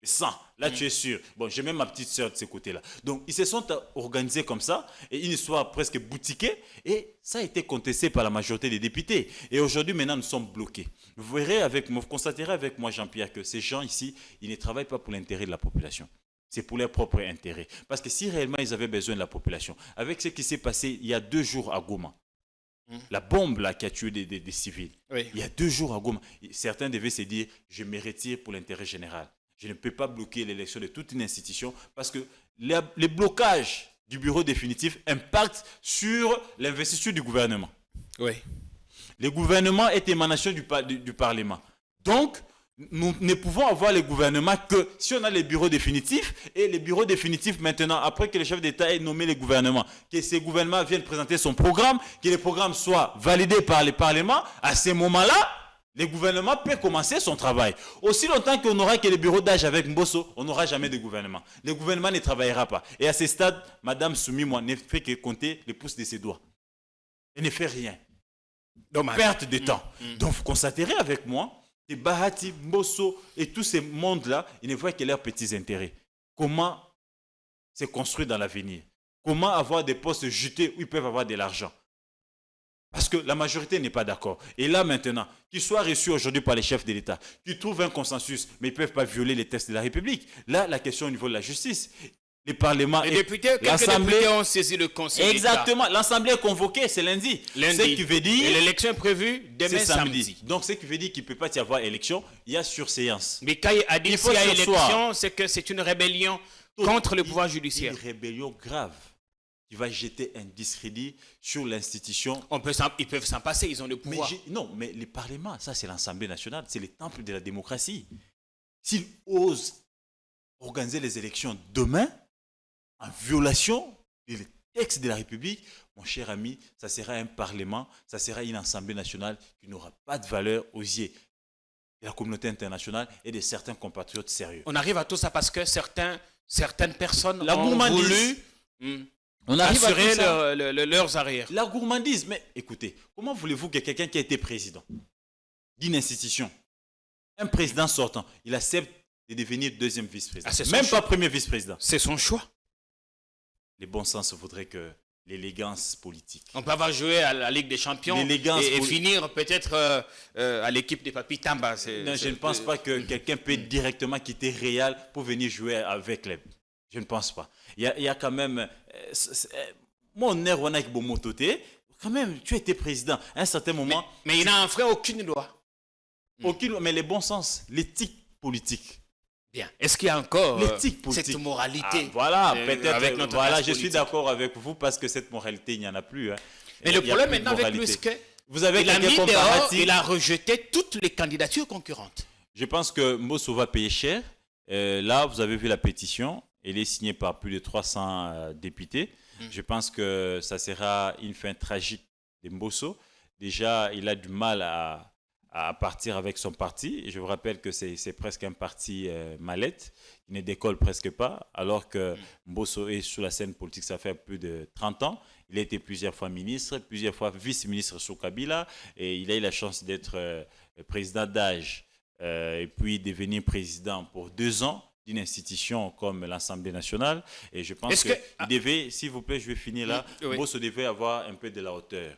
100, là tu es sûr. Bon, j'ai même ma petite sœur de ce côté-là. Donc, ils se sont organisés comme ça, et une histoire presque boutiquée, et ça a été contesté par la majorité des députés. Et aujourd'hui, maintenant, nous sommes bloqués. Vous verrez avec moi, vous constaterez avec moi, Jean-Pierre, que ces gens ici, ils ne travaillent pas pour l'intérêt de la population. C'est pour leur propre intérêt. Parce que si réellement ils avaient besoin de la population, avec ce qui s'est passé il y a 2 jours à Goma, la bombe là qui a tué des civils, Oui. il y a 2 jours à Goma, certains devaient se dire, je me retire pour l'intérêt général. Je ne peux pas bloquer l'élection de toute une institution parce que les blocages du bureau définitif impactent sur l'investiture du gouvernement. Oui. Le gouvernement est émanation du Parlement. Donc, nous ne pouvons avoir le gouvernement que si on a les bureaux définitifs. Et les bureaux définitifs, maintenant, après que le chef d'État ait nommé le gouvernement, que ce gouvernement vienne présenter son programme, que le programme soit validé par le Parlement, à ce moment-là, le gouvernement peut commencer son travail. Aussi longtemps qu'on n'aura que les bureaux d'âge avec Mbosso, on n'aura jamais de gouvernement. Le gouvernement ne travaillera pas. Et à ce stade, Mme Soumi, moi, ne fait que compter les pouces de ses doigts. Elle ne fait rien. Dommage. Perte de temps. Donc, vous constaterez avec moi que Bahati, Mbosso et tous ces mondes-là, ils ne voient que leurs petits intérêts. Comment se construire dans l'avenir? Comment avoir des postes jetés où ils peuvent avoir de l'argent? Parce que la majorité n'est pas d'accord. Et là maintenant, qu'ils soient reçus aujourd'hui par les chefs de l'État, qu'ils trouvent un consensus, mais ils ne peuvent pas violer les textes de la République. Là, la question au niveau de la justice, les parlements Les et députés, quelques l'Assemblée... députés ont saisi le Conseil d'État. Exactement. L'Assemblée est convoquée, c'est lundi. Ce qui veut dire... Et l'élection est prévue demain c'est samedi. Donc, ce qui veut dire qu'il ne peut pas y avoir élection, il y a surséance. Mais quand il a dit Il faut s'il y a surseoir. élection, c'est que c'est une rébellion contre le pouvoir judiciaire. Une rébellion grave qui va jeter un discrédit sur l'institution. Ils peuvent s'en passer, ils ont le pouvoir. Non, mais le Parlement, ça c'est l'Assemblée nationale, c'est le temple de la démocratie. S'ils osent organiser les élections demain, en violation des textes de la République, mon cher ami, ça sera un Parlement, ça sera une Assemblée nationale qui n'aura pas de valeur aux yeux de la communauté internationale et de certains compatriotes sérieux. On arrive à tout ça parce que certaines personnes La ont gourmandise. voulu On arrive assurer à tout ça. leurs arrières. La gourmandise, mais écoutez, comment voulez-vous que quelqu'un qui a été président d'une institution, un président sortant, il accepte de devenir deuxième vice-président, Ah, c'est son même choix. pas premier vice-président? C'est son choix. Le bon sens voudrait que l'élégance politique. On peut avoir joué à la Ligue des Champions L'élégance et pour- finir peut-être à l'équipe des Papis Tamba. Non, je ne pense pas que quelqu'un peut directement quitter Real pour venir jouer avec les... Je ne pense pas. Il y a quand même... mon air, on a Bomototé. Quand même, tu as été président. À un certain moment, Mais il n'a enfreint aucune loi. mais le bon sens, l'éthique politique. Bien. Est-ce qu'il y a encore L'éthique politique. cette moralité Voilà, avec peut-être. notre Voilà, classe je suis politique? d'accord avec vous parce que cette moralité, il n'y en a plus. Hein. Mais Il le y a problème plus de maintenant avec lui, moralité. c'est que Vous avez il a quelqu'un mis comme dehors, Bahati. il a rejeté toutes les candidatures concurrentes. Je pense que Mbosso va payer cher. Là, vous avez vu la pétition. Elle est signée par plus de 300 députés. Je pense que ça sera une fin tragique de Mbosso. Déjà, il a du mal à partir avec son parti. Je vous rappelle que c'est presque un parti mallette qui ne décolle presque pas, alors que Mbosso est sur la scène politique, ça fait plus de 30 ans. Il a été plusieurs fois ministre, plusieurs fois vice-ministre sous Kabila, et il a eu la chance d'être président d'âge, et puis devenir président pour 2 ans d'une institution comme l'Assemblée nationale. Et je pense qu'il devait, s'il vous plaît, je vais finir là, Oui. Mbosso devait avoir un peu de la hauteur,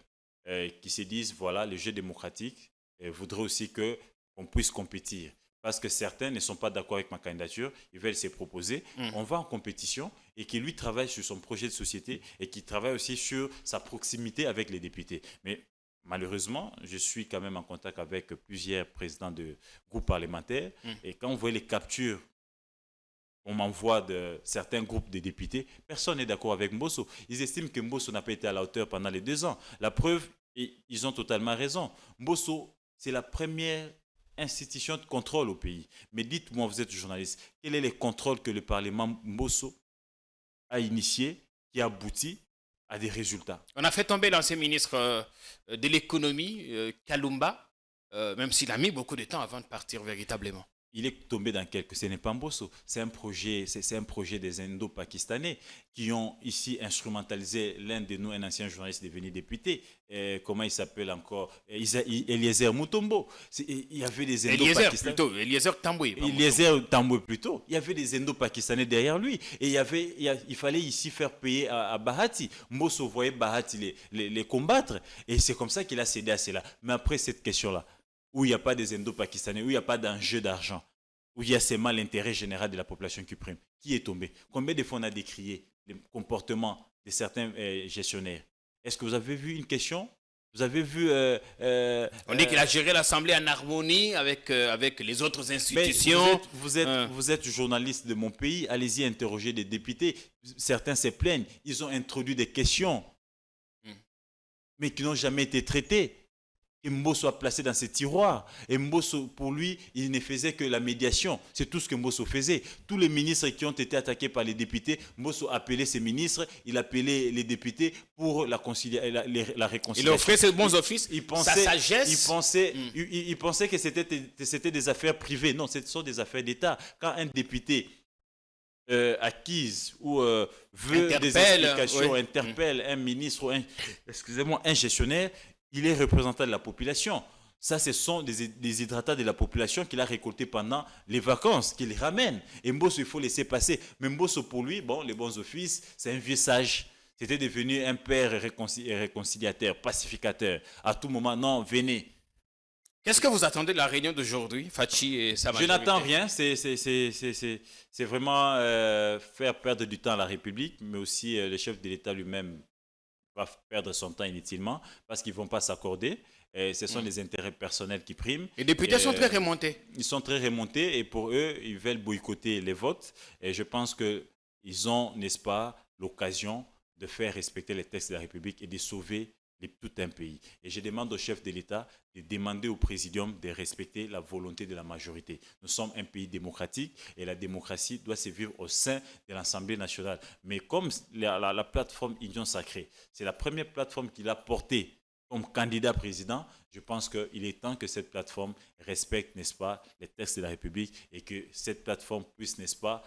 qui se disent, voilà, le jeu démocratique voudrait aussi qu'on puisse compétir. Parce que certains ne sont pas d'accord avec ma candidature, ils veulent se proposer. On va en compétition et qu'il lui travaille sur son projet de société et qu'il travaille aussi sur sa proximité avec les députés. Mais malheureusement, je suis quand même en contact avec plusieurs présidents de groupes parlementaires. Et quand on voit les captures qu'on m'envoie de certains groupes de députés, personne n'est d'accord avec Mbosso. Ils estiment que Mbosso n'a pas été à la hauteur pendant les 2 ans. La preuve, ils ont totalement raison. Mbosso, c'est la première institution de contrôle au pays. Mais dites-moi, vous êtes journaliste, quels sont les contrôles que le Parlement Mbosso a initiés qui aboutit à des résultats? On a fait tomber l'ancien ministre de l'économie, Kalumba, même s'il a mis beaucoup de temps avant de partir véritablement. Il est tombé dans quelque... Ce n'est pas Mbosso, c'est un projet des Indo-Pakistanais qui ont ici instrumentalisé l'un de nous, un ancien journaliste devenu député. Comment il s'appelle encore? Eliezer Mutombo. Il y avait des Indo-Pakistanais. Eliezer Tamboué. Eliezer Tamboué plutôt. Il y avait des Indo-Pakistanais derrière lui. Et il fallait ici faire payer à Bahati. Mbosso voyait Bahati les combattre. Et c'est comme ça qu'il a cédé à cela. Mais après cette question-là, où il n'y a pas des Indo-Pakistanais, où il n'y a pas d'enjeu d'argent, où il y a seulement l'intérêt général de la population qui prime, qui est tombé? Combien de fois on a décrié les comportements de certains gestionnaires? Est-ce que vous avez vu une question? Vous avez vu... on dit qu'il a géré l'Assemblée en harmonie avec les autres institutions. Vous êtes journaliste de mon pays, allez-y interroger des députés. Certains se plaignent, ils ont introduit des questions, mais qui n'ont jamais été traitées. Et Mbosso soit placé dans ces tiroirs. Et Mbosso, pour lui, il ne faisait que la médiation. C'est tout ce que Mbosso faisait. Tous les ministres qui ont été attaqués par les députés, Mbosso appelait ses ministres, il appelait les députés pour la réconciliation. Il offrait ses bons offices, sa sagesse. Il pensait que c'était des affaires privées. Non, ce sont des affaires d'État. Quand un député acquise ou veut des explications, interpelle un ministre ou un gestionnaire, il est représentant de la population. Ça, ce sont des hydratats de la population qu'il a récoltés pendant les vacances, qu'il ramène. Et Mbosso, il faut laisser passer. Mais Mbosso, pour lui, bon, les bons offices, c'est un vieux sage. C'était devenu un père réconciliateur, pacificateur. À tout moment, non, venez. Qu'est-ce que vous attendez de la réunion d'aujourd'hui, Fachi et sa majorité? Je n'attends rien. C'est vraiment faire perdre du temps à la République, mais aussi le chef de l'État lui-même va perdre son temps inutilement parce qu'ils ne vont pas s'accorder. Ce sont les intérêts personnels qui priment. Les députés sont très remontés. Ils sont très remontés et pour eux, ils veulent boycotter les votes. Et je pense qu'ils ont, n'est-ce pas, l'occasion de faire respecter les textes de la République et de sauver tout un pays. Et je demande au chef de l'État de demander au présidium de respecter la volonté de la majorité. Nous sommes un pays démocratique et la démocratie doit se vivre au sein de l'Assemblée nationale. Mais comme la plateforme Union Sacrée, c'est la première plateforme qu'il a portée comme candidat président, je pense qu'il est temps que cette plateforme respecte, n'est-ce pas, les textes de la République et que cette plateforme puisse, n'est-ce pas,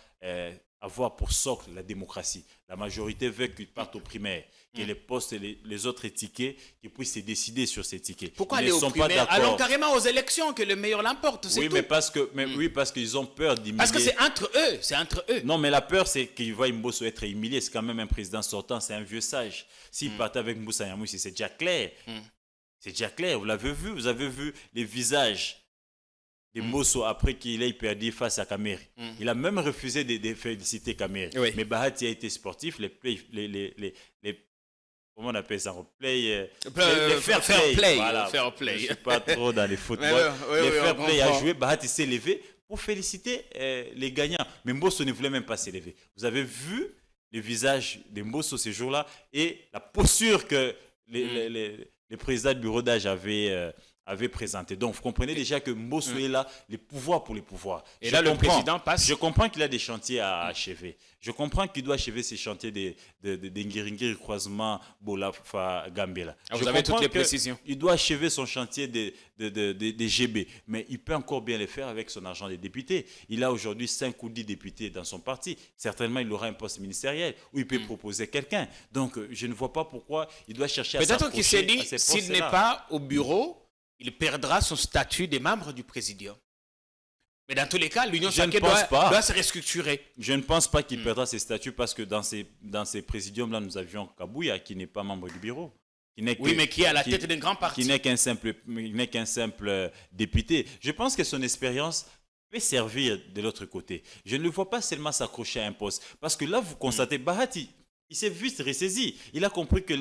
avoir pour socle la démocratie. La majorité veut qu'ils partent aux primaires, que les postes et les autres tickets, qu'ils puissent se décider sur ces tickets. Pourquoi aller aux primaires? Allons carrément aux élections, que le meilleur l'emporte, c'est oui, tout. Oui, parce qu'ils ont peur d'humilier. Parce que c'est entre eux, Non, mais la peur, c'est qu'ils voient Mbosso être humilié. C'est quand même un président sortant, c'est un vieux sage. S'il partait avec Moussa Yamoussi, c'est déjà clair. C'est déjà clair, vous avez vu les visages de Mbosso après qu'il ait perdu face à Kameri. Il a même refusé de féliciter Kameri. Oui. Mais Bahati a été sportif, comment on appelle ça? Les fair play. Voilà. Fair play. Je ne suis pas trop dans les footballs. Les fair play a joué, Bahati s'est levé pour féliciter les gagnants. Mais Mbosso ne voulait même pas s'élever. Vous avez vu le visage de Mbosso ce jour-là et la posture que les présidents du bureau d'âge avaient présenté. Donc, vous comprenez déjà que Mbosso est là, les pouvoirs pour les pouvoirs. Et là, le président passe. Je comprends qu'il a des chantiers à achever. Je comprends qu'il doit achever ces chantiers de Ngiringiri, croisement, Bolafa, Gambela. Vous avez toutes les précisions. Il doit achever son chantier des GB. Mais il peut encore bien le faire avec son argent des députés. Il a aujourd'hui 5 ou 10 députés dans son parti. Certainement, il aura un poste ministériel où il peut proposer quelqu'un. Donc, je ne vois pas pourquoi il doit chercher à s'approcher. Peut-être qu'il s'est dit, s'il n'est pas au bureau, il perdra son statut des membres du présidium. Mais dans tous les cas, l'Union Sacrée doit se restructurer. Je ne pense pas qu'il perdra ses statuts parce que dans ces présidiums-là, nous avions Kabouya qui n'est pas membre du bureau. Mais qui est à la tête d'un grand parti. Qui n'est qu'un simple député. Je pense que son expérience peut servir de l'autre côté. Je ne le vois pas seulement s'accrocher à un poste. Parce que là, vous constatez, Bahati, il s'est vite ressaisi. Il a compris que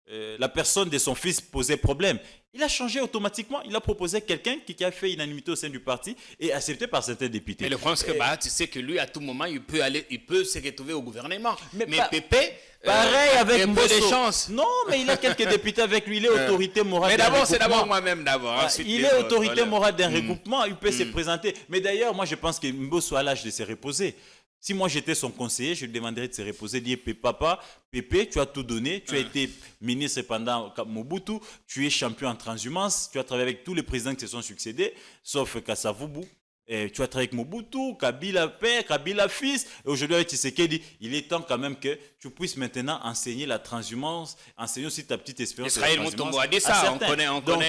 la personne de son fils posait problème, il a changé automatiquement. Il a proposé quelqu'un qui a fait unanimité au sein du parti et accepté par certains députés. Mais le problème, c'est que tu sais que lui, à tout moment, il peut se retrouver au gouvernement. Mais Pépé, pareil avec un peu de chance. Non, mais il a quelques députés avec lui. Il est autorité morale. Mais d'abord, c'est d'abord moi-même d'abord. Il est autorité morale d'un regroupement. Il peut se présenter. Mais d'ailleurs, moi, je pense que Mbosso a l'âge de se reposer. Si moi j'étais son conseiller, je lui demanderais de se reposer, de dire papa, Pépé, tu as tout donné, tu as été ministre pendant Mobutu, tu es champion en transhumance, tu as travaillé avec tous les présidents qui se sont succédés, sauf Kassavubu. Et tu as travaillé avec Mobutu, Kabila père, Kabila fils, et aujourd'hui avec Tshisekedi, il est temps quand même que tu puisses maintenant enseigner la transhumance, enseigner aussi ta petite expérience. Israël Mutombo a dit ça, on connaît. Donc,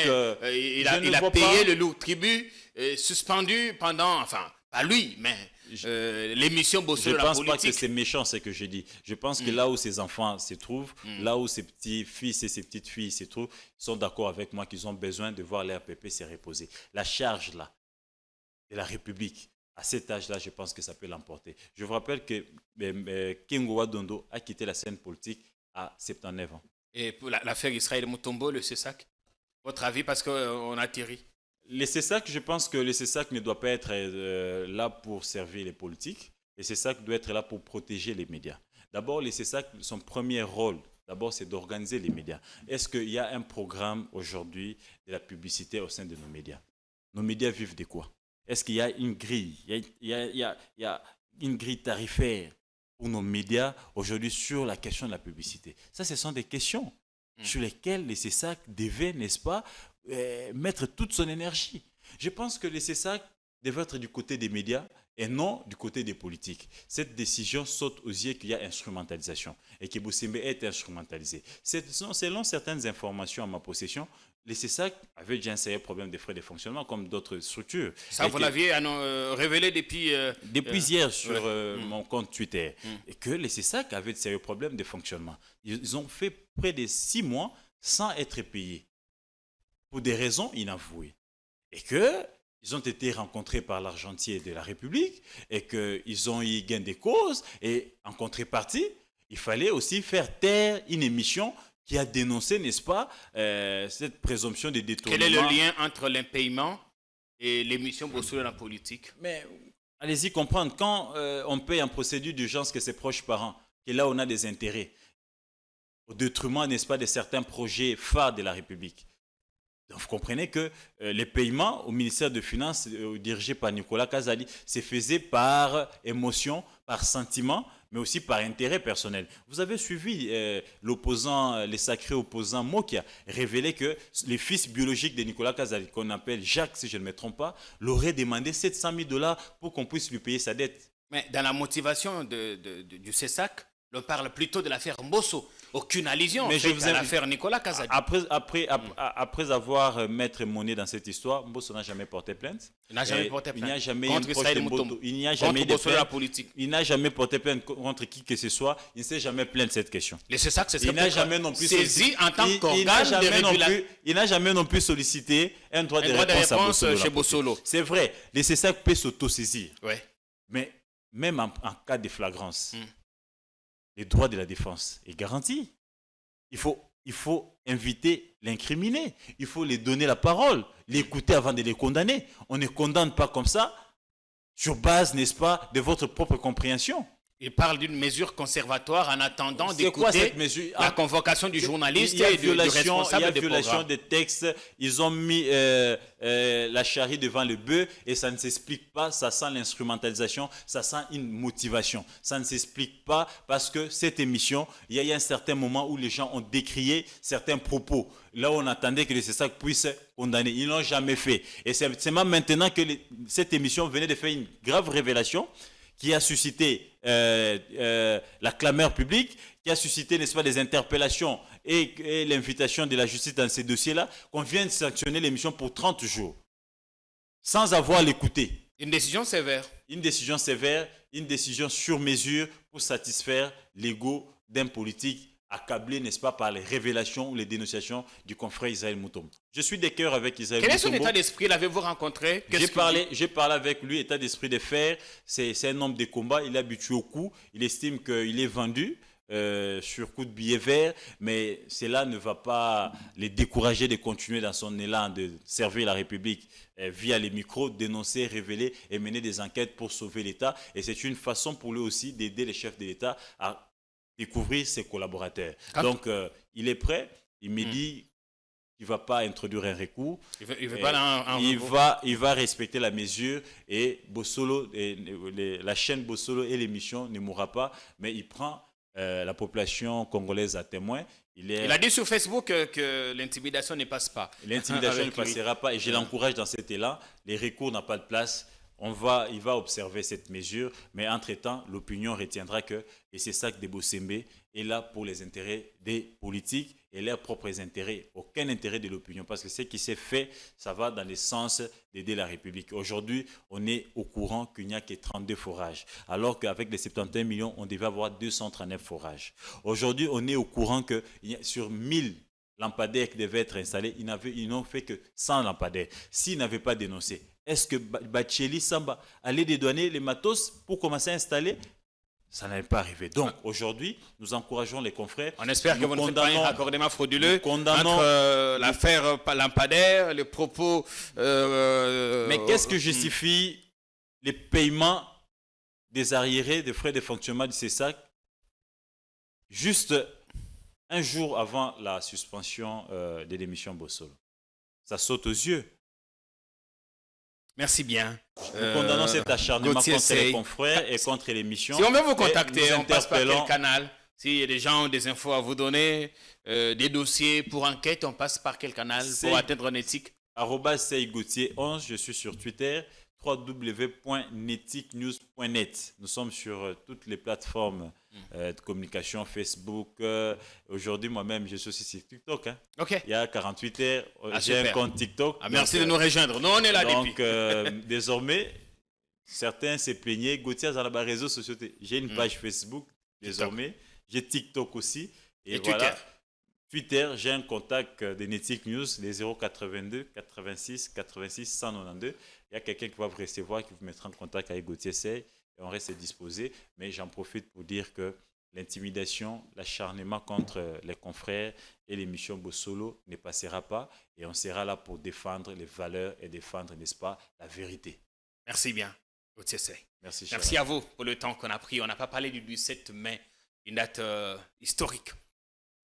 il a payé le lourd tribut, suspendu pendant, enfin, pas lui, mais l'émission Bosso de la politique. Je ne pense pas que c'est méchant ce que je dis. Je pense que là où ses enfants se trouvent, là où ses petits-fils et ses petites-filles se trouvent, ils sont d'accord avec moi qu'ils ont besoin de voir l'RPP se reposer. La charge là, de la République, à cet âge-là, je pense que ça peut l'emporter. Je vous rappelle que Kengo Wadondo a quitté la scène politique à 79 ans. Et pour l'affaire Israël Mutombo, le CESAC, votre avis, parce qu'on a atterri? Le CESAC, je pense que le CESAC ne doit pas être là pour servir les politiques. Le CESAC doit être là pour protéger les médias. D'abord, le CESAC, son premier rôle, d'abord, c'est d'organiser les médias. Est-ce qu'il y a un programme aujourd'hui de la publicité au sein de nos médias? Nos médias vivent de quoi? Est-ce qu'il y a une grille? Il y a une grille tarifaire pour nos médias aujourd'hui sur la question de la publicité? Ça, ce sont des questions sur lesquelles le CESAC devait, n'est-ce pas, mettre toute son énergie. Je pense que le CESAC devait être du côté des médias et non du côté des politiques. Cette décision saute aux yeux qu'il y a instrumentalisation et que Bossembe est instrumentalisé. Selon certaines informations à ma possession, le CESAC avait déjà un sérieux problème de frais de fonctionnement comme d'autres structures. Ça, vous l'aviez révélé depuis... depuis hier sur mon compte Twitter. Et que le CESAC avait de sérieux problèmes de fonctionnement. Ils ont fait près de 6 mois sans être payés pour des raisons inavouées. Et qu'ils ont été rencontrés par l'argentier de la République et qu'ils ont eu gain de cause. Et en contrepartie, il fallait aussi faire taire une émission qui a dénoncé, n'est-ce pas, cette présomption de détournement. Quel est le lien entre l'impayement et l'émission Bosso de la politique? Mais allez-y comprendre, quand on paye en procédure d'urgence que ses proches parents, que là on a des intérêts, au détriment, n'est-ce pas, de certains projets phares de la République. Donc vous comprenez que les paiements au ministère des Finances, dirigé par Nicolas Kazali, se faisaient par émotion, par sentiment, mais aussi par intérêt personnel. Vous avez suivi l'opposant, le sacré opposant Mo, qui a révélé que le fils biologique de Nicolas Kazali, qu'on appelle Jacques, si je ne me trompe pas, l'aurait demandé 700 000 $ pour qu'on puisse lui payer sa dette. Mais dans la motivation du CESAC, on parle plutôt de l'affaire Mbosso. Aucune allusion à l'affaire Nicolas Kazali. Après avoir maître Monet dans cette histoire, Mbosso n'a jamais porté plainte. Il n'a jamais porté plainte. Il n'y a jamais contre Israël Mutombo. Il n'y a jamais de la politique. Il n'a jamais porté plainte contre qui que ce soit. Il ne s'est jamais plaint de cette question. Le CESAC, il n'a jamais non plus saisi en tant qu'organe de régulation. Il n'a jamais non plus sollicité un droit de réponse chez Bossolo. C'est vrai, le CESAC peut s'autosaisir. Ouais. Mais même en cas de flagrance, les droits de la défense est garanti. Il faut inviter l'incriminé. Il faut lui donner la parole, l'écouter avant de les condamner. On ne condamne pas comme ça, sur base, n'est-ce pas, de votre propre compréhension. Il parle d'une mesure conservatoire en attendant d'écouter la convocation du journaliste et du responsable des programmes. Il y a violation des textes. Ils ont mis la charrue devant le bœuf et ça ne s'explique pas. Ça sent l'instrumentalisation, ça sent une motivation. Ça ne s'explique pas parce que cette émission, il y a eu un certain moment où les gens ont décrié certains propos. Là où on attendait que le CESAC puisse condamner. Ils ne l'ont jamais fait. Et c'est seulement maintenant que cette émission venait de faire une grave révélation qui a suscité la clameur publique, qui a suscité, n'est-ce pas, des interpellations et l'invitation de la justice dans ces dossiers-là, qu'on vient de sanctionner l'émission pour 30 jours, sans avoir l'écouté. Une décision sévère. Une décision sévère, une décision sur mesure pour satisfaire l'ego d'un politique accablé, n'est-ce pas, par les révélations ou les dénonciations du confrère Israël Mutombo. Je suis de cœur avec Israël Mutombo. Quel est son état d'esprit? L'avez-vous rencontré? J'ai parlé avec lui, état d'esprit de fer. C'est un homme de combat, il est habitué au coup. Il estime qu'il est vendu. sur coup de billet vert, mais cela ne va pas les décourager de continuer dans son élan de servir la République via les micros, dénoncer, révéler et mener des enquêtes pour sauver l'État. Et c'est une façon pour lui aussi d'aider les chefs de l'État à découvrir ses collaborateurs. Donc, il est prêt. Il me dit qu'il ne va pas introduire un recours. Il va respecter la mesure et Bossolo, la chaîne Bossolo et l'émission ne mourra pas, mais il prend la population congolaise à témoin. Il a dit sur Facebook que l'intimidation ne passe pas. L'intimidation ne passera pas et je l'encourage dans cet élan. Les recours n'ont pas de place. Il va observer cette mesure, mais entre-temps, l'opinion retiendra que, et c'est ça que Debosembe est là pour les intérêts des politiques et leurs propres intérêts, aucun intérêt de l'opinion, parce que ce qui s'est fait, ça va dans le sens d'aider la République. Aujourd'hui, on est au courant qu'il n'y a que 32 forages, alors qu'avec les 71 millions, on devait avoir 239 forages. Aujourd'hui, on est au courant que sur 1000 lampadaires qui devaient être installés, ils n'ont fait que 100 lampadaires. S'ils n'avaient pas dénoncé, est-ce que Bacheli Samba allait dédouaner les matos pour commencer à installer? Ça n'avait pas arrivé. Donc aujourd'hui, nous encourageons les confrères. On espère que vous ne faites pas un raccordement frauduleux entre l'affaire lampadaire, les propos... Mais qu'est-ce que justifie les paiements des arriérés, des frais de fonctionnement du CESAC juste un jour avant la suspension de l'émission Bossolo? Ça saute aux yeux. Merci bien. Nous condamnons cet acharnement contre les confrères et contre l'émission. Si on veut vous contacter, on passe par quel canal? S'il y a des gens ont des infos à vous donner, des dossiers pour enquête, on passe par quel canal pour atteindre un éthique? @seygautier11, je suis sur Twitter, www.neticnews.net. Nous sommes sur toutes les plateformes de communication, Facebook. Aujourd'hui, moi-même, je suis aussi sur TikTok. Okay. Il y a 48 heures, j'ai un compte TikTok. Merci de nous rejoindre. Nous, on est là depuis. Donc, désormais, certains se plaignaient. Gauthier, dans les réseaux sociaux, j'ai une page Facebook, désormais. J'ai TikTok aussi. Et voilà. Twitter, j'ai un contact de Netic News, les 082 86 86 192. Il y a quelqu'un qui va vous recevoir, qui vous mettra en contact avec Gauthier Sey et on reste disposé. Mais j'en profite pour dire que l'intimidation, l'acharnement contre les confrères et l'émission Bossolo ne passera pas et on sera là pour défendre les valeurs et défendre, n'est-ce pas, la vérité. Merci bien, Gauthier Sey. Merci à vous pour le temps qu'on a pris. On n'a pas parlé du 17 mai, une date historique.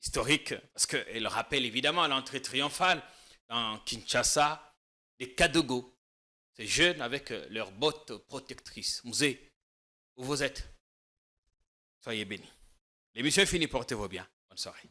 Historique parce qu'elle rappelle évidemment l'entrée triomphale dans Kinshasa des Kadogo. Ces jeunes avec leurs bottes protectrices. Musée, où vous êtes? Soyez bénis. L'émission est finie, portez-vous bien. Bonne soirée.